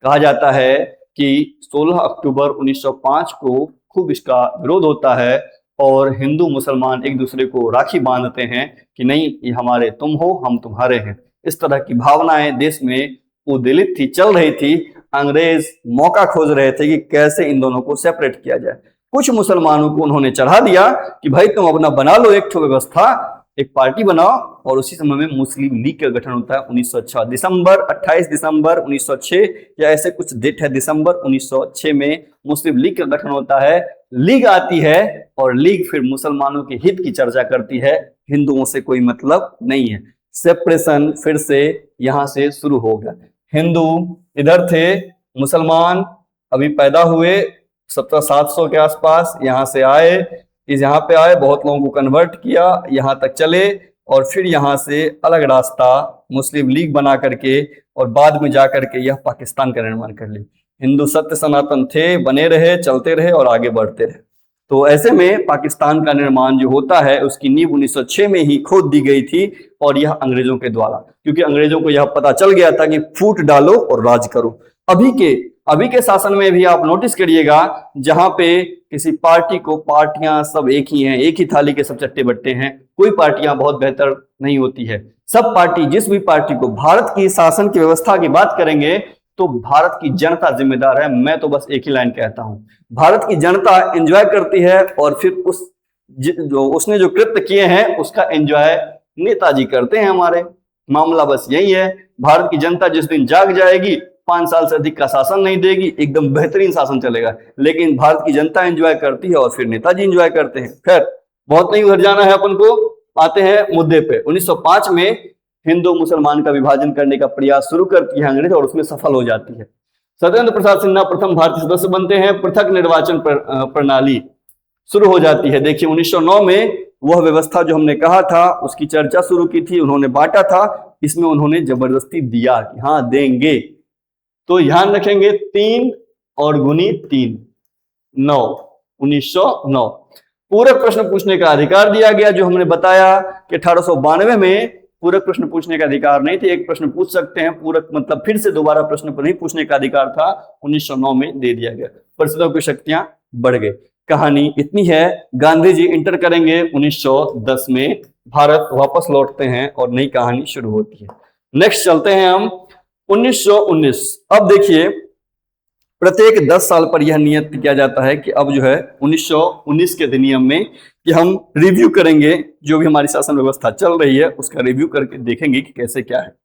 कहा जाता है कि 16 अक्टूबर 1905 को खूब इसका विरोध होता है और हिंदू मुसलमान एक दूसरे को राखी बांधते हैं कि नहीं ये हमारे तुम हो, हम तुम्हारे हैं। इस तरह की भावनाएं देश में उद्वेलित थी, चल रही थी। अंग्रेज मौका खोज रहे थे कि कैसे इन दोनों को सेपरेट किया जाए। कुछ मुसलमानों को उन्होंने चढ़ा दिया कि भाई तुम अपना बना लो एक ठो व्यवस्था, एक पार्टी बनाओ। और उसी समय में मुस्लिम लीग का गठन होता है 1906 दिसंबर 28 दिसंबर 1906 या ऐसे कुछ डेट है, दिसंबर 1906 में मुस्लिम लीग का गठन होता है। लीग आती है और लीग फिर मुसलमानों के हित की चर्चा करती है, हिंदुओं से कोई मतलब नहीं है। सेपरेशन फिर से यहां से शुरू होगा। हिंदू इधर थे, मुसलमान अभी पैदा हुए 1700 के आसपास, यहाँ से आए, यहाँ पे आए, बहुत लोगों को कन्वर्ट किया, यहाँ तक चले और फिर यहाँ से अलग रास्ता मुस्लिम लीग बना करके और बाद में जाकर के यह पाकिस्तान का निर्माण कर ली। हिंदू सत्य सनातन थे, बने रहे, चलते रहे और आगे बढ़ते रहे। तो ऐसे में पाकिस्तान का निर्माण जो होता है उसकी नींव 1906 में ही खोद दी गई थी, और यह अंग्रेजों के द्वारा, क्योंकि अंग्रेजों को यह पता चल गया था कि फूट डालो और राज करो। अभी के शासन में भी आप नोटिस करिएगा, जहां पे किसी पार्टी को, पार्टियां सब एक ही हैं, एक ही थाली के सब चट्टे बट्टे हैं, कोई पार्टियां बहुत बेहतर नहीं होती है। सब पार्टी, जिस भी पार्टी को, भारत की शासन की व्यवस्था की बात करेंगे तो भारत की जनता जिम्मेदार है। मैं तो बस एक ही लाइन कहता हूं, भारत की जनता एंजॉय करती है और फिर उसने जो कृत्य किए हैं उसका एंजॉय नेताजी करते हैं। हमारे मामला बस यही है। भारत की जनता जिस दिन जाग जाएगी, 5 साल से अधिक का शासन नहीं देगी, एकदम बेहतरीन शासन चलेगा, लेकिन भारत की जनता एंजॉय करती है और फिर नेताजी एंजॉय करते हैं। खैर, बहुत नहीं उधर जाना है अपन को, आते हैं मुद्दे पे। 1905 में हिंदू मुसलमान का विभाजन करने का प्रयास शुरू करती है अंग्रेज और उसमें सफल हो जाती है। सत्येंद्र प्रसाद सिन्हा प्रथम भारतीय सदस्य बनते हैं। पृथक निर्वाचन प्रणाली शुरू हो जाती है। देखिए 1909 में वह व्यवस्था जो हमने कहा था उसकी चर्चा शुरू की थी, उन्होंने बांटा था, इसमें उन्होंने जबरदस्ती दिया कि हाँ देंगे। तो ध्यान रखेंगे 3 और गुनी 3, 9, 1909। पूरक प्रश्न पूछने का अधिकार दिया गया, जो हमने बताया कि 1892 में पूरक प्रश्न पूछने का अधिकार नहीं थे, एक प्रश्न पूछ सकते हैं, पूरक मतलब फिर से दोबारा प्रश्न पर नहीं पूछने का अधिकार था, 1909 में दे दिया गया। परिषदों की शक्तियां बढ़ गई। कहानी इतनी है। गांधी जी इंटर करेंगे 1910 में, भारत वापस लौटते हैं और नई कहानी शुरू होती है। नेक्स्ट चलते हैं हम 1919। अब देखिए प्रत्येक 10 साल पर यह नियत किया जाता है कि अब जो है 1919 के अधिनियम में कि हम रिव्यू करेंगे, जो भी हमारी शासन व्यवस्था चल रही है उसका रिव्यू करके देखेंगे कि कैसे क्या है।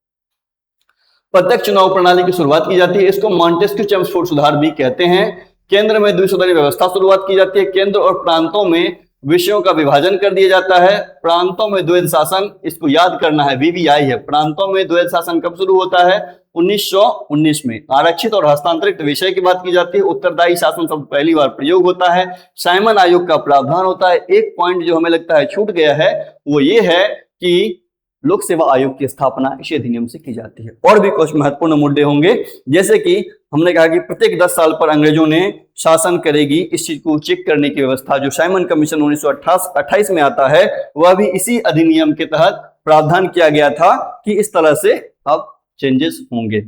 प्रत्यक्ष चुनाव प्रणाली की शुरुआत की जाती है, इसको मॉन्टेस्क्यू चेम्सफोर्ड सुधार भी कहते हैं। केंद्र में द्विसदनीय व्यवस्था शुरुआत की जाती है। केंद्र और प्रांतों में विषयों का विभाजन कर दिया जाता है। प्रांतों में द्वैध शासन, इसको याद करना है, वीवीआई है। प्रांतों में द्वैध शासन कब शुरू होता है? 1919 में। आरक्षित और हस्तांतरित विषय की बात की जाती है। उत्तरदायी शासन शब्द पहली बार प्रयोग होता है। साइमन आयोग का प्रावधान होता है। एक पॉइंट जो हमें लगता है छूट गया है वो ये है कि लोक सेवा आयोग की स्थापना इसी अधिनियम से की जाती है। और भी कुछ महत्वपूर्ण मुद्दे होंगे, जैसे कि हमने कहा कि प्रत्येक 10 साल पर अंग्रेजों ने शासन करेगी, इस चीज को चेक करने की व्यवस्था जो साइमन कमीशन 1928 में आता है, वह भी इसी अधिनियम के तहत प्रावधान किया गया था कि इस तरह से अब चेंजेस होंगे।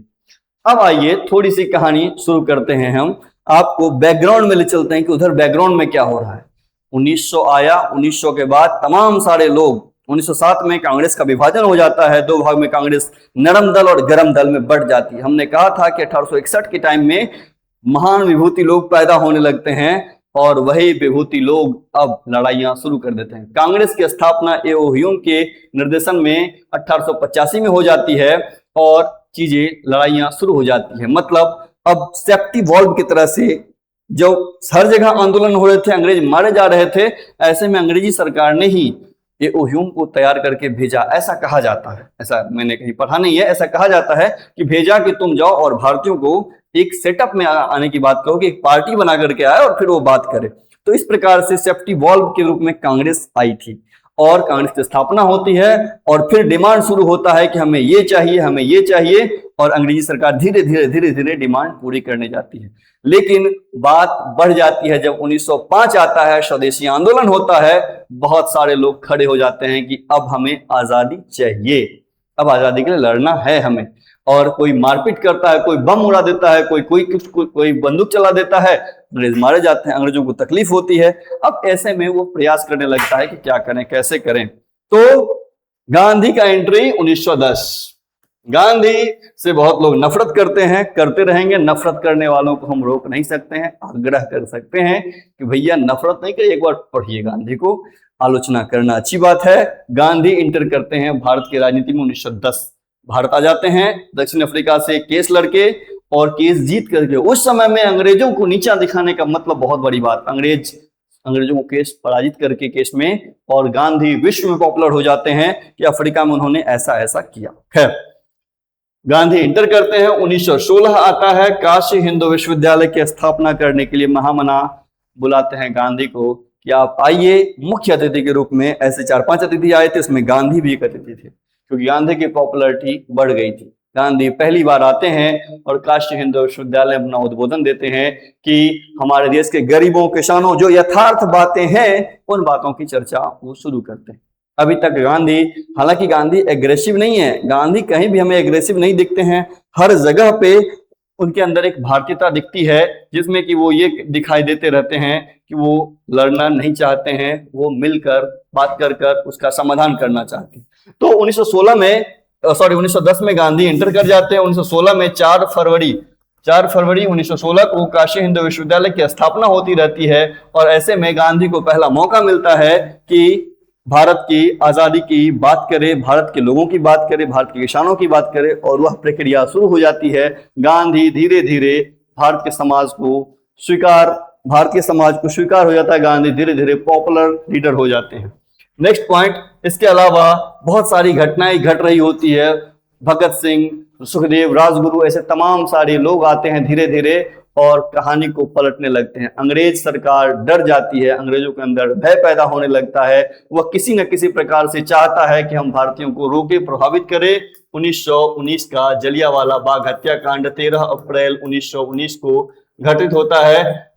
अब आइए थोड़ी सी कहानी शुरू करते हैं। हम आपको बैकग्राउंड में ले चलते हैं कि उधर बैकग्राउंड में क्या हो रहा है। 1900 आया, 1900 के बाद तमाम सारे लोग, 1907 में कांग्रेस का विभाजन हो जाता है, 2 भाग में कांग्रेस नरम दल और गरम दल में बढ़ जाती है। हमने कहा था कि 1861 के टाइम में महान विभूति लोग पैदा होने लगते हैं और वही विभूति लोग अब लड़ाइयां शुरू कर देते हैं। कांग्रेस की स्थापना ए.ओ. ह्यूम के निर्देशन में 1885 में हो जाती है और चीजें, लड़ाइयां शुरू हो जाती है। मतलब अब सेफ्टी वॉल्व की तरह से जो हर जगह आंदोलन हो रहे थे, अंग्रेज मारे जा रहे थे, ऐसे में अंग्रेजी सरकार ने ही ए.ओ. ह्यूम को तैयार करके भेजा, ऐसा कहा जाता है। ऐसा मैंने कहीं पढ़ा नहीं है, ऐसा कहा जाता है कि भेजा कि तुम जाओ और भारतीयों को एक सेटअप में आने की बात कहो कि एक पार्टी बना करके आए और फिर वो बात करे। तो इस प्रकार से सेफ्टी वॉल्व के रूप में कांग्रेस आई थी और कांग्रेस की स्थापना होती है और फिर डिमांड शुरू होता है कि हमें ये चाहिए, हमें ये चाहिए, और अंग्रेजी सरकार धीरे धीरे डिमांड पूरी करने जाती है। लेकिन बात बढ़ जाती है जब 1905 आता है, स्वदेशी आंदोलन होता है, बहुत सारे लोग खड़े हो जाते हैं कि अब हमें आजादी चाहिए, अब आजादी के लिए लड़ना है हमें। और कोई मारपीट करता है, कोई बम उड़ा देता है, कोई बंदूक चला देता है, अंग्रेज मारे जाते हैं, अंग्रेजों को तकलीफ होती है। अब ऐसे में वो प्रयास करने लगता है कि क्या करें, कैसे करें। तो गांधी का एंट्री 1910। गांधी से बहुत लोग नफरत करते हैं, करते रहेंगे। नफरत करने वालों को हम रोक नहीं सकते हैं, आग्रह कर सकते हैं कि भैया नफरत नहीं करिए, एक बार पढ़िए गांधी को, आलोचना करना अच्छी बात है। गांधी इंटर करते हैं भारत की राजनीति में 1910। भारत आ जाते हैं दक्षिण अफ्रीका से केस लड़के और केस जीत करके उस समय में अंग्रेजों को नीचा दिखाने का मतलब बहुत बड़ी बात, अंग्रेजों को केस पराजित करके केस में, और गांधी विश्व में पॉपुलर हो जाते हैं कि अफ्रीका में उन्होंने ऐसा ऐसा किया। खैर, गांधी इंटर करते हैं, 1916 आता है, काशी हिंदू विश्वविद्यालय की स्थापना करने के लिए महामना बुलाते हैं गांधी को कि आप आइए मुख्य अतिथि के रूप में। ऐसे 4-5 अतिथि आए थे, उसमें गांधी भी एक अतिथि थे, क्योंकि गांधी की पॉपुलैरिटी बढ़ गई थी। गांधी पहली बार आते हैं और काशी हिंदू विश्वविद्यालय में अपना उद्बोधन देते हैं कि हमारे देश के गरीबों, किसानों, जो यथार्थ बातें हैं उन बातों की चर्चा वो शुरू करते हैं। अभी तक गांधी, हालांकि गांधी एग्रेसिव नहीं है, गांधी कहीं भी हमें एग्रेसिव नहीं दिखते हैं, हर जगह पे उनके अंदर एक भारतीयता दिखती है, जिसमें कि वो ये दिखाई देते रहते हैं कि वो लड़ना नहीं चाहते हैं, वो मिलकर बात कर कर उसका समाधान करना चाहते हैं। तो 1910 में गांधी इंटर कर जाते हैं। 1916 में 4 फरवरी 1916 को काशी हिंदू विश्वविद्यालय की स्थापना होती रहती है, और ऐसे में गांधी को पहला मौका मिलता है कि भारत की आजादी की बात करे, भारत के लोगों की बात करे, भारत के किसानों की बात करे, और वह प्रक्रिया शुरू हो जाती है। गांधी धीरे धीरे भारतीय समाज को स्वीकार हो जाता है, गांधी धीरे धीरे पॉपुलर लीडर हो जाते हैं। नेक्स्ट पॉइंट, इसके अलावा बहुत सारी घटनाएं घट रही होती है, भगत सिंह, सुखदेव, राजगुरु, ऐसे तमाम सारे लोग आते हैं धीरे धीरे और कहानी को पलटने लगते हैं। अंग्रेज सरकार डर जाती है, अंग्रेजों के अंदर भय पैदा होने लगता है, वह किसी न किसी प्रकार से चाहता है कि हम भारतीयों को रोके, प्रभावित करें। 1919 का जलियांवाला बाग हत्याकांड 13 अप्रैल 1919 को घटित होता है।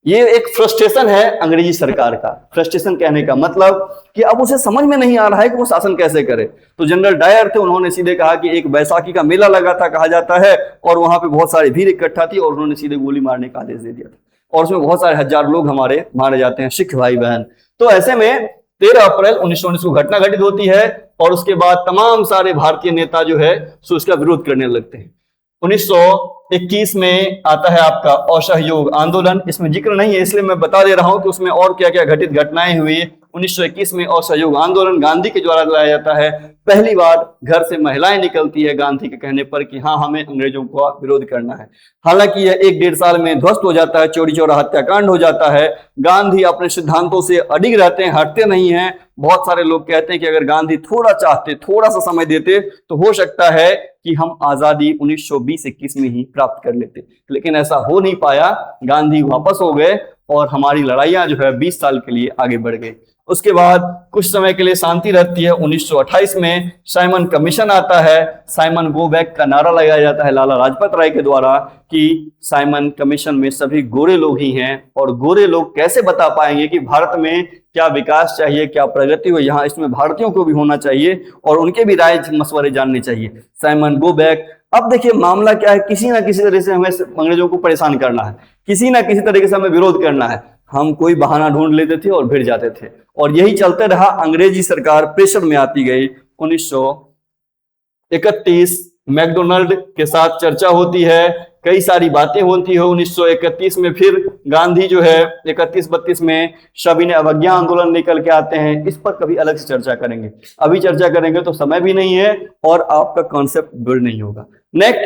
ये एक फ्रस्ट्रेशन है अंग्रेजी सरकार का। फ्रस्ट्रेशन कहने का मतलब कि अब उसे समझ में नहीं आ रहा है कि वो शासन कैसे करे। तो जनरल डायर थे, उन्होंने सीधे कहा कि एक बैसाखी का मेला लगा था कहा जाता है, और वहां पे बहुत सारी भीड़ इकट्ठा थी, और उन्होंने सीधे गोली मारने का आदेश दे दिया था, और उसमें बहुत सारे हजार लोग हमारे मारे जाते हैं, सिख भाई बहन। तो ऐसे में 13 अप्रैल 1919 को घटना घटित होती है, और उसके बाद तमाम सारे भारतीय नेता जो है सो उसका विरोध करने लगते हैं। 1921 में आता है आपका असहयोग आंदोलन। इसमें जिक्र नहीं है इसलिए मैं बता दे रहा हूं कि उसमें और क्या क्या घटित घटनाएं हुई। 1921 में असहयोग आंदोलन गांधी के द्वारा लाया जाता है। पहली बार घर से महिलाएं निकलती है गांधी के कहने पर कि हाँ, हमें अंग्रेजों का विरोध करना है। हालांकि यह 1-1.5 साल में ध्वस्त हो जाता है, चौरी चौरा हत्याकांड हो जाता है। गांधी अपने सिद्धांतों से अडिग रहते हैं, हटते नहीं हैं। बहुत सारे लोग कहते हैं कि अगर गांधी थोड़ा चाहते, थोड़ा सा समय देते, तो हो सकता है कि हम आजादी 1920-21 में ही प्राप्त कर लेते, लेकिन ऐसा हो नहीं पाया। गांधी वापस हो गए और हमारी लड़ाइयां जो है 20 साल के लिए आगे बढ़ गई। उसके बाद कुछ समय के लिए शांति रहती है। 1928 में साइमन कमीशन आता है। साइमन गो बैक का नारा लगाया जाता है लाला लाजपत राय के द्वारा कि साइमन कमीशन में सभी गोरे लोग ही हैं, और गोरे लोग कैसे बता पाएंगे कि भारत में क्या विकास चाहिए, क्या प्रगति हो, यहाँ इसमें भारतीयों को भी होना चाहिए और उनके भी राय मशवरे जानने चाहिए। Simon go back. अब देखिए मामला क्या है, किसी ना किसी तरह से हमें अंग्रेजों को परेशान करना है, किसी ना किसी तरीके से हमें विरोध करना है। हम कोई बहाना ढूंढ लेते थे और भिड़ जाते थे, और यही चलते रहा। अंग्रेजी सरकार प्रेशर में आती गई। 1931 मैकडोनल्ड के साथ चर्चा होती है, कई सारी बातें होती है। 1931 में फिर गांधी जो है 31-32 में सविनय अवज्ञा आंदोलन निकल के आते हैं। इस पर कभी अलग से चर्चा करेंगे, अभी चर्चा करेंगे तो समय भी नहीं है और आपका कॉन्सेप्ट बिल्ड नहीं होगा। नेक्स्ट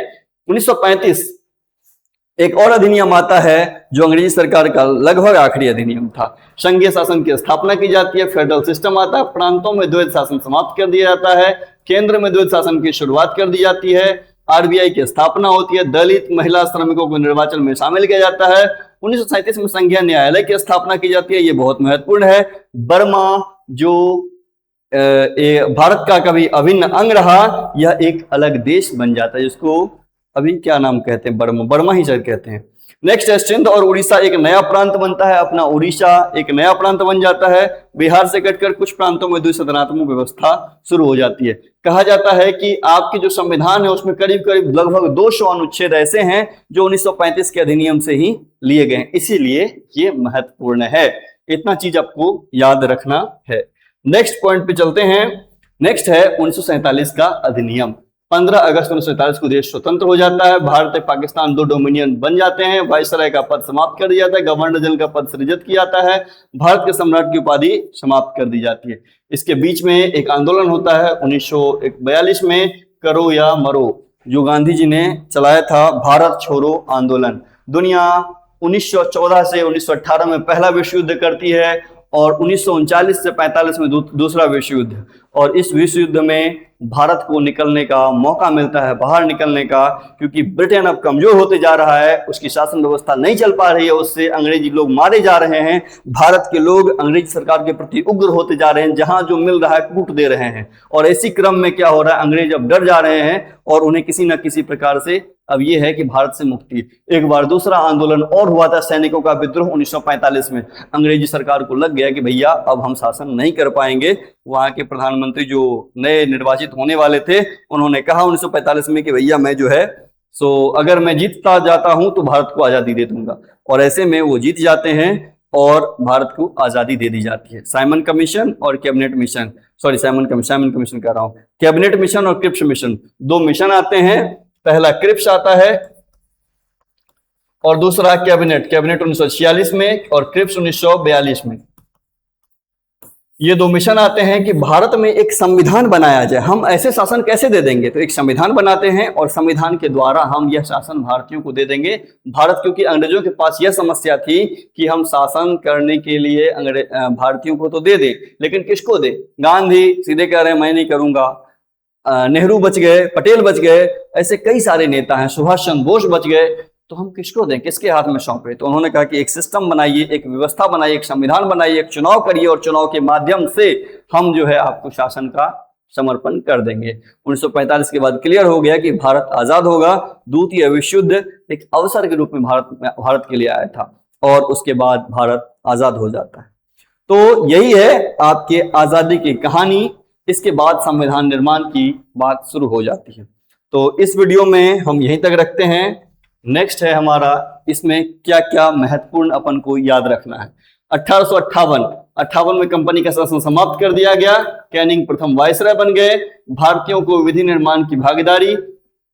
1935 एक और अधिनियम आता है जो अंग्रेजी सरकार का लगभग आखिरी अधिनियम था। संघीय शासन की स्थापना की जाती है, फेडरल सिस्टम आता है, प्रांतों में द्वैध शासन समाप्त कर दिया जाता है, केंद्र में द्वैध शासन की शुरुआत कर दी जाती है, आरबीआई की स्थापना होती है, दलित महिला श्रमिकों को निर्वाचन में शामिल किया जाता है। 1937 में संघीय न्यायालय की स्थापना की जाती है, ये बहुत महत्वपूर्ण है। बर्मा जो भारत का कभी अभिन्न अंग रहा, यह एक अलग देश बन जाता है, जिसको अभी क्या नाम कहते हैं, बर्मा ही शायद कहते हैं। नेक्स्ट है सिंध और उड़ीसा एक नया प्रांत बनता है, अपना उड़ीसा एक नया प्रांत बन जाता है। बिहार से कटकर कुछ प्रांतों में द्विसदनात्मक व्यवस्था शुरू हो जाती है। कहा जाता है कि आपकी जो संविधान है उसमें करीब करीब लगभग 200 अनुच्छेद ऐसे हैं जो 1935 के अधिनियम से ही लिए गए हैं, इसीलिए ये महत्वपूर्ण है। इतना चीज आपको याद रखना है। नेक्स्ट पॉइंट पे चलते हैं। नेक्स्ट है 1947 का अधिनियम। 15 अगस्त 1947 को देश स्वतंत्र हो जाता है। भारत पाकिस्तान 2 डोमिनियन बन जाते हैं। वाइसराय का पद समाप्त कर दिया जाता है, गवर्नर जनरल का पद सृजित किया जाता है, भारत के सम्राट की उपाधि समाप्त कर दी जाती है। इसके बीच में एक आंदोलन होता है 1942 में, करो या मरो। जो गांधी जी ने चलाया था भारत छोड़ो आंदोलन। दुनिया 1914 से 1918 में पहला विश्व युद्ध करती है और 1939 से 45 में दूसरा विश्व युद्ध, और इस विश्व युद्ध में भारत को निकलने का मौका मिलता है, बाहर निकलने का, क्योंकि ब्रिटेन अब कमजोर होते जा रहा है, उसकी शासन व्यवस्था नहीं चल पा रही है, उससे अंग्रेजी लोग मारे जा रहे हैं, भारत के लोग अंग्रेजी सरकार के प्रति उग्र होते जा रहे हैं, जहां जो मिल रहा है कूट दे रहे हैं। और इसी क्रम में क्या हो रहा है, अंग्रेज अब डर जा रहे हैं और उन्हें किसी न किसी प्रकार से अब यह है कि भारत से मुक्ति। एक बार दूसरा आंदोलन और हुआ था, सैनिकों का विद्रोह 1945 में। अंग्रेजी सरकार को लग गया कि भैया अब हम शासन नहीं कर पाएंगे। वहां के प्रधानमंत्री जो नए निर्वाचित होने वाले थे, उन्होंने कहा 1945 में कि भैया मैं जो है अगर मैं जीतता जाता हूं तो भारत को आजादी दे दूंगा। और ऐसे में वो जीत जाते हैं और भारत को आजादी दे दी जाती है। साइमन कमीशन और कैबिनेट मिशन, साइमन कमीशन कह रहा हूं, कैबिनेट मिशन और क्रिप्स मिशन, दो मिशन आते हैं। पहला क्रिप्स आता है और दूसरा कैबिनेट 1946 में और क्रिप्स 1942 में। ये दो मिशन आते हैं कि भारत में एक संविधान बनाया जाए। हम ऐसे शासन कैसे दे देंगे, तो एक संविधान बनाते हैं और संविधान के द्वारा हम यह शासन भारतीयों को दे देंगे। भारत, क्योंकि अंग्रेजों के पास यह समस्या थी कि हम शासन करने के लिए भारतीयों को तो दे दें, लेकिन किसको दे। गांधी सीधे कह रहे हैं मैं नहीं करूंगा, नेहरू बच गए, पटेल बच गए, ऐसे कई सारे नेता हैं, सुभाष चंद्र बोस बच गए, तो हम किसको दें, किसके हाथ में सौंपे। तो उन्होंने कहा कि एक सिस्टम बनाइए, एक व्यवस्था बनाइए, एक संविधान बनाइए, एक चुनाव करिए और चुनाव के माध्यम से हम जो है आपको शासन का समर्पण कर देंगे। 1945 के बाद क्लियर हो गया कि भारत आजाद होगा। द्वितीय विश्व युद्ध एक अवसर के रूप में भारत के लिए आया था और उसके बाद भारत आजाद हो जाता है। तो यही है आपके आजादी की कहानी। इसके बाद संविधान निर्माण की बात शुरू हो जाती है। तो इस वीडियो में हम यहीं तक रखते हैं। नेक्स्ट है हमारा, इसमें क्या क्या महत्वपूर्ण अपन को याद रखना है। 1858 में कंपनी का शासन समाप्त कर दिया गया। कैनिंग प्रथम वायसराय बन गए। भारतीयों को विधि निर्माण की भागीदारी।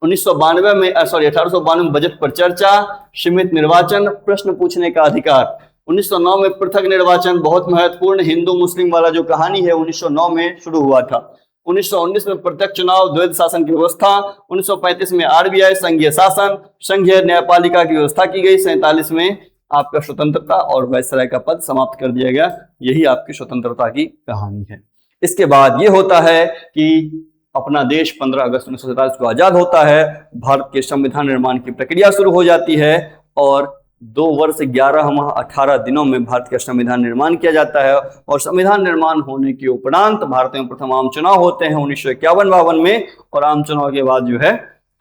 1892 में बजट पर चर्चा। सीमित निर्वाचन, प्रश्न पूछने का अधिकार। 1909 में पृथक निर्वाचन, बहुत महत्वपूर्ण। हिंदू मुस्लिम वाला जो कहानी है 1909 में शुरू हुआ था। 1919 में प्रत्यक्ष चुनाव, द्वैध शासन की व्यवस्था। 1935 में आरबीआई, संघीय शासन, संघीय न्यायपालिका की व्यवस्था की गई। 47 में आपका स्वतंत्रता और वायसराय का पद समाप्त कर दिया गया। यही आपकी स्वतंत्रता की कहानी है। इसके बाद ये होता है कि अपना देश 15 अगस्त 1947 को आजाद होता है। भारत के संविधान निर्माण की प्रक्रिया शुरू हो जाती है और 2 वर्ष 11 माह 18 दिनों में भारत का संविधान निर्माण किया जाता है। और संविधान निर्माण होने के उपरांत भारत में प्रथम आम चुनाव होते हैं 1951-52 में। और आम चुनाव के बाद जो है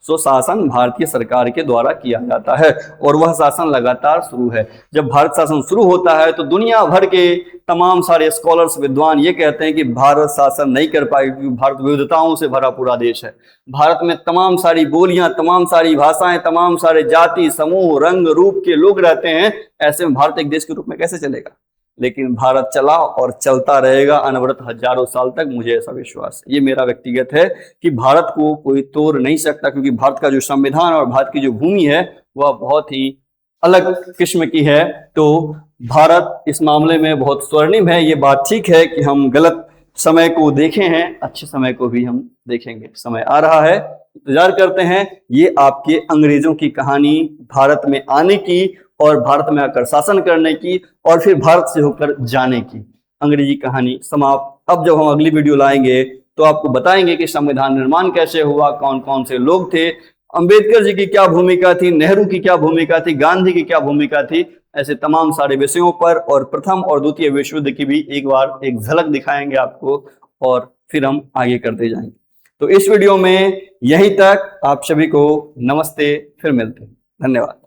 शासन भारतीय सरकार के द्वारा किया जाता है और वह शासन लगातार शुरू है। जब भारत शासन शुरू होता है तो दुनिया भर के तमाम सारे स्कॉलर्स, विद्वान ये कहते हैं कि भारत शासन नहीं कर पाएगा, क्योंकि भारत विविधताओं से भरा पूरा देश है। भारत में तमाम सारी बोलियां, तमाम सारी भाषाएं, तमाम सारे जाति समूह, रंग रूप के लोग रहते हैं। ऐसे में भारत एक देश के रूप में कैसे चलेगा? लेकिन भारत चला और चलता रहेगा अनवरत हजारों साल तक। मुझे ऐसा विश्वास है, ये मेरा व्यक्तिगत है, कि भारत को कोई तोड़ नहीं सकता, क्योंकि भारत का जो संविधान और भारत की जो भूमि है वह बहुत ही अलग किस्म की है। तो भारत इस मामले में बहुत स्वर्णिम है। ये बात ठीक है कि हम गलत समय को देखे हैं, अच्छे समय को भी हम देखेंगे। समय आ रहा है, इंतजार करते हैं। ये आपके अंग्रेजों की कहानी, भारत में आने की और भारत में आकर शासन करने की और फिर भारत से होकर जाने की अंग्रेजी कहानी समाप्त। अब जब हम अगली वीडियो लाएंगे तो आपको बताएंगे कि संविधान निर्माण कैसे हुआ, कौन कौन से लोग थे, अंबेडकर जी की क्या भूमिका थी, नेहरू की क्या भूमिका थी, गांधी की क्या भूमिका थी, ऐसे तमाम सारे विषयों पर। और प्रथम और द्वितीय विश्व युद्ध की भी एक बार एक झलक दिखाएंगे आपको और फिर हम आगे करते जाएंगे। तो इस वीडियो में यहीं तक। आप सभी को नमस्ते, फिर मिलते हैं। धन्यवाद।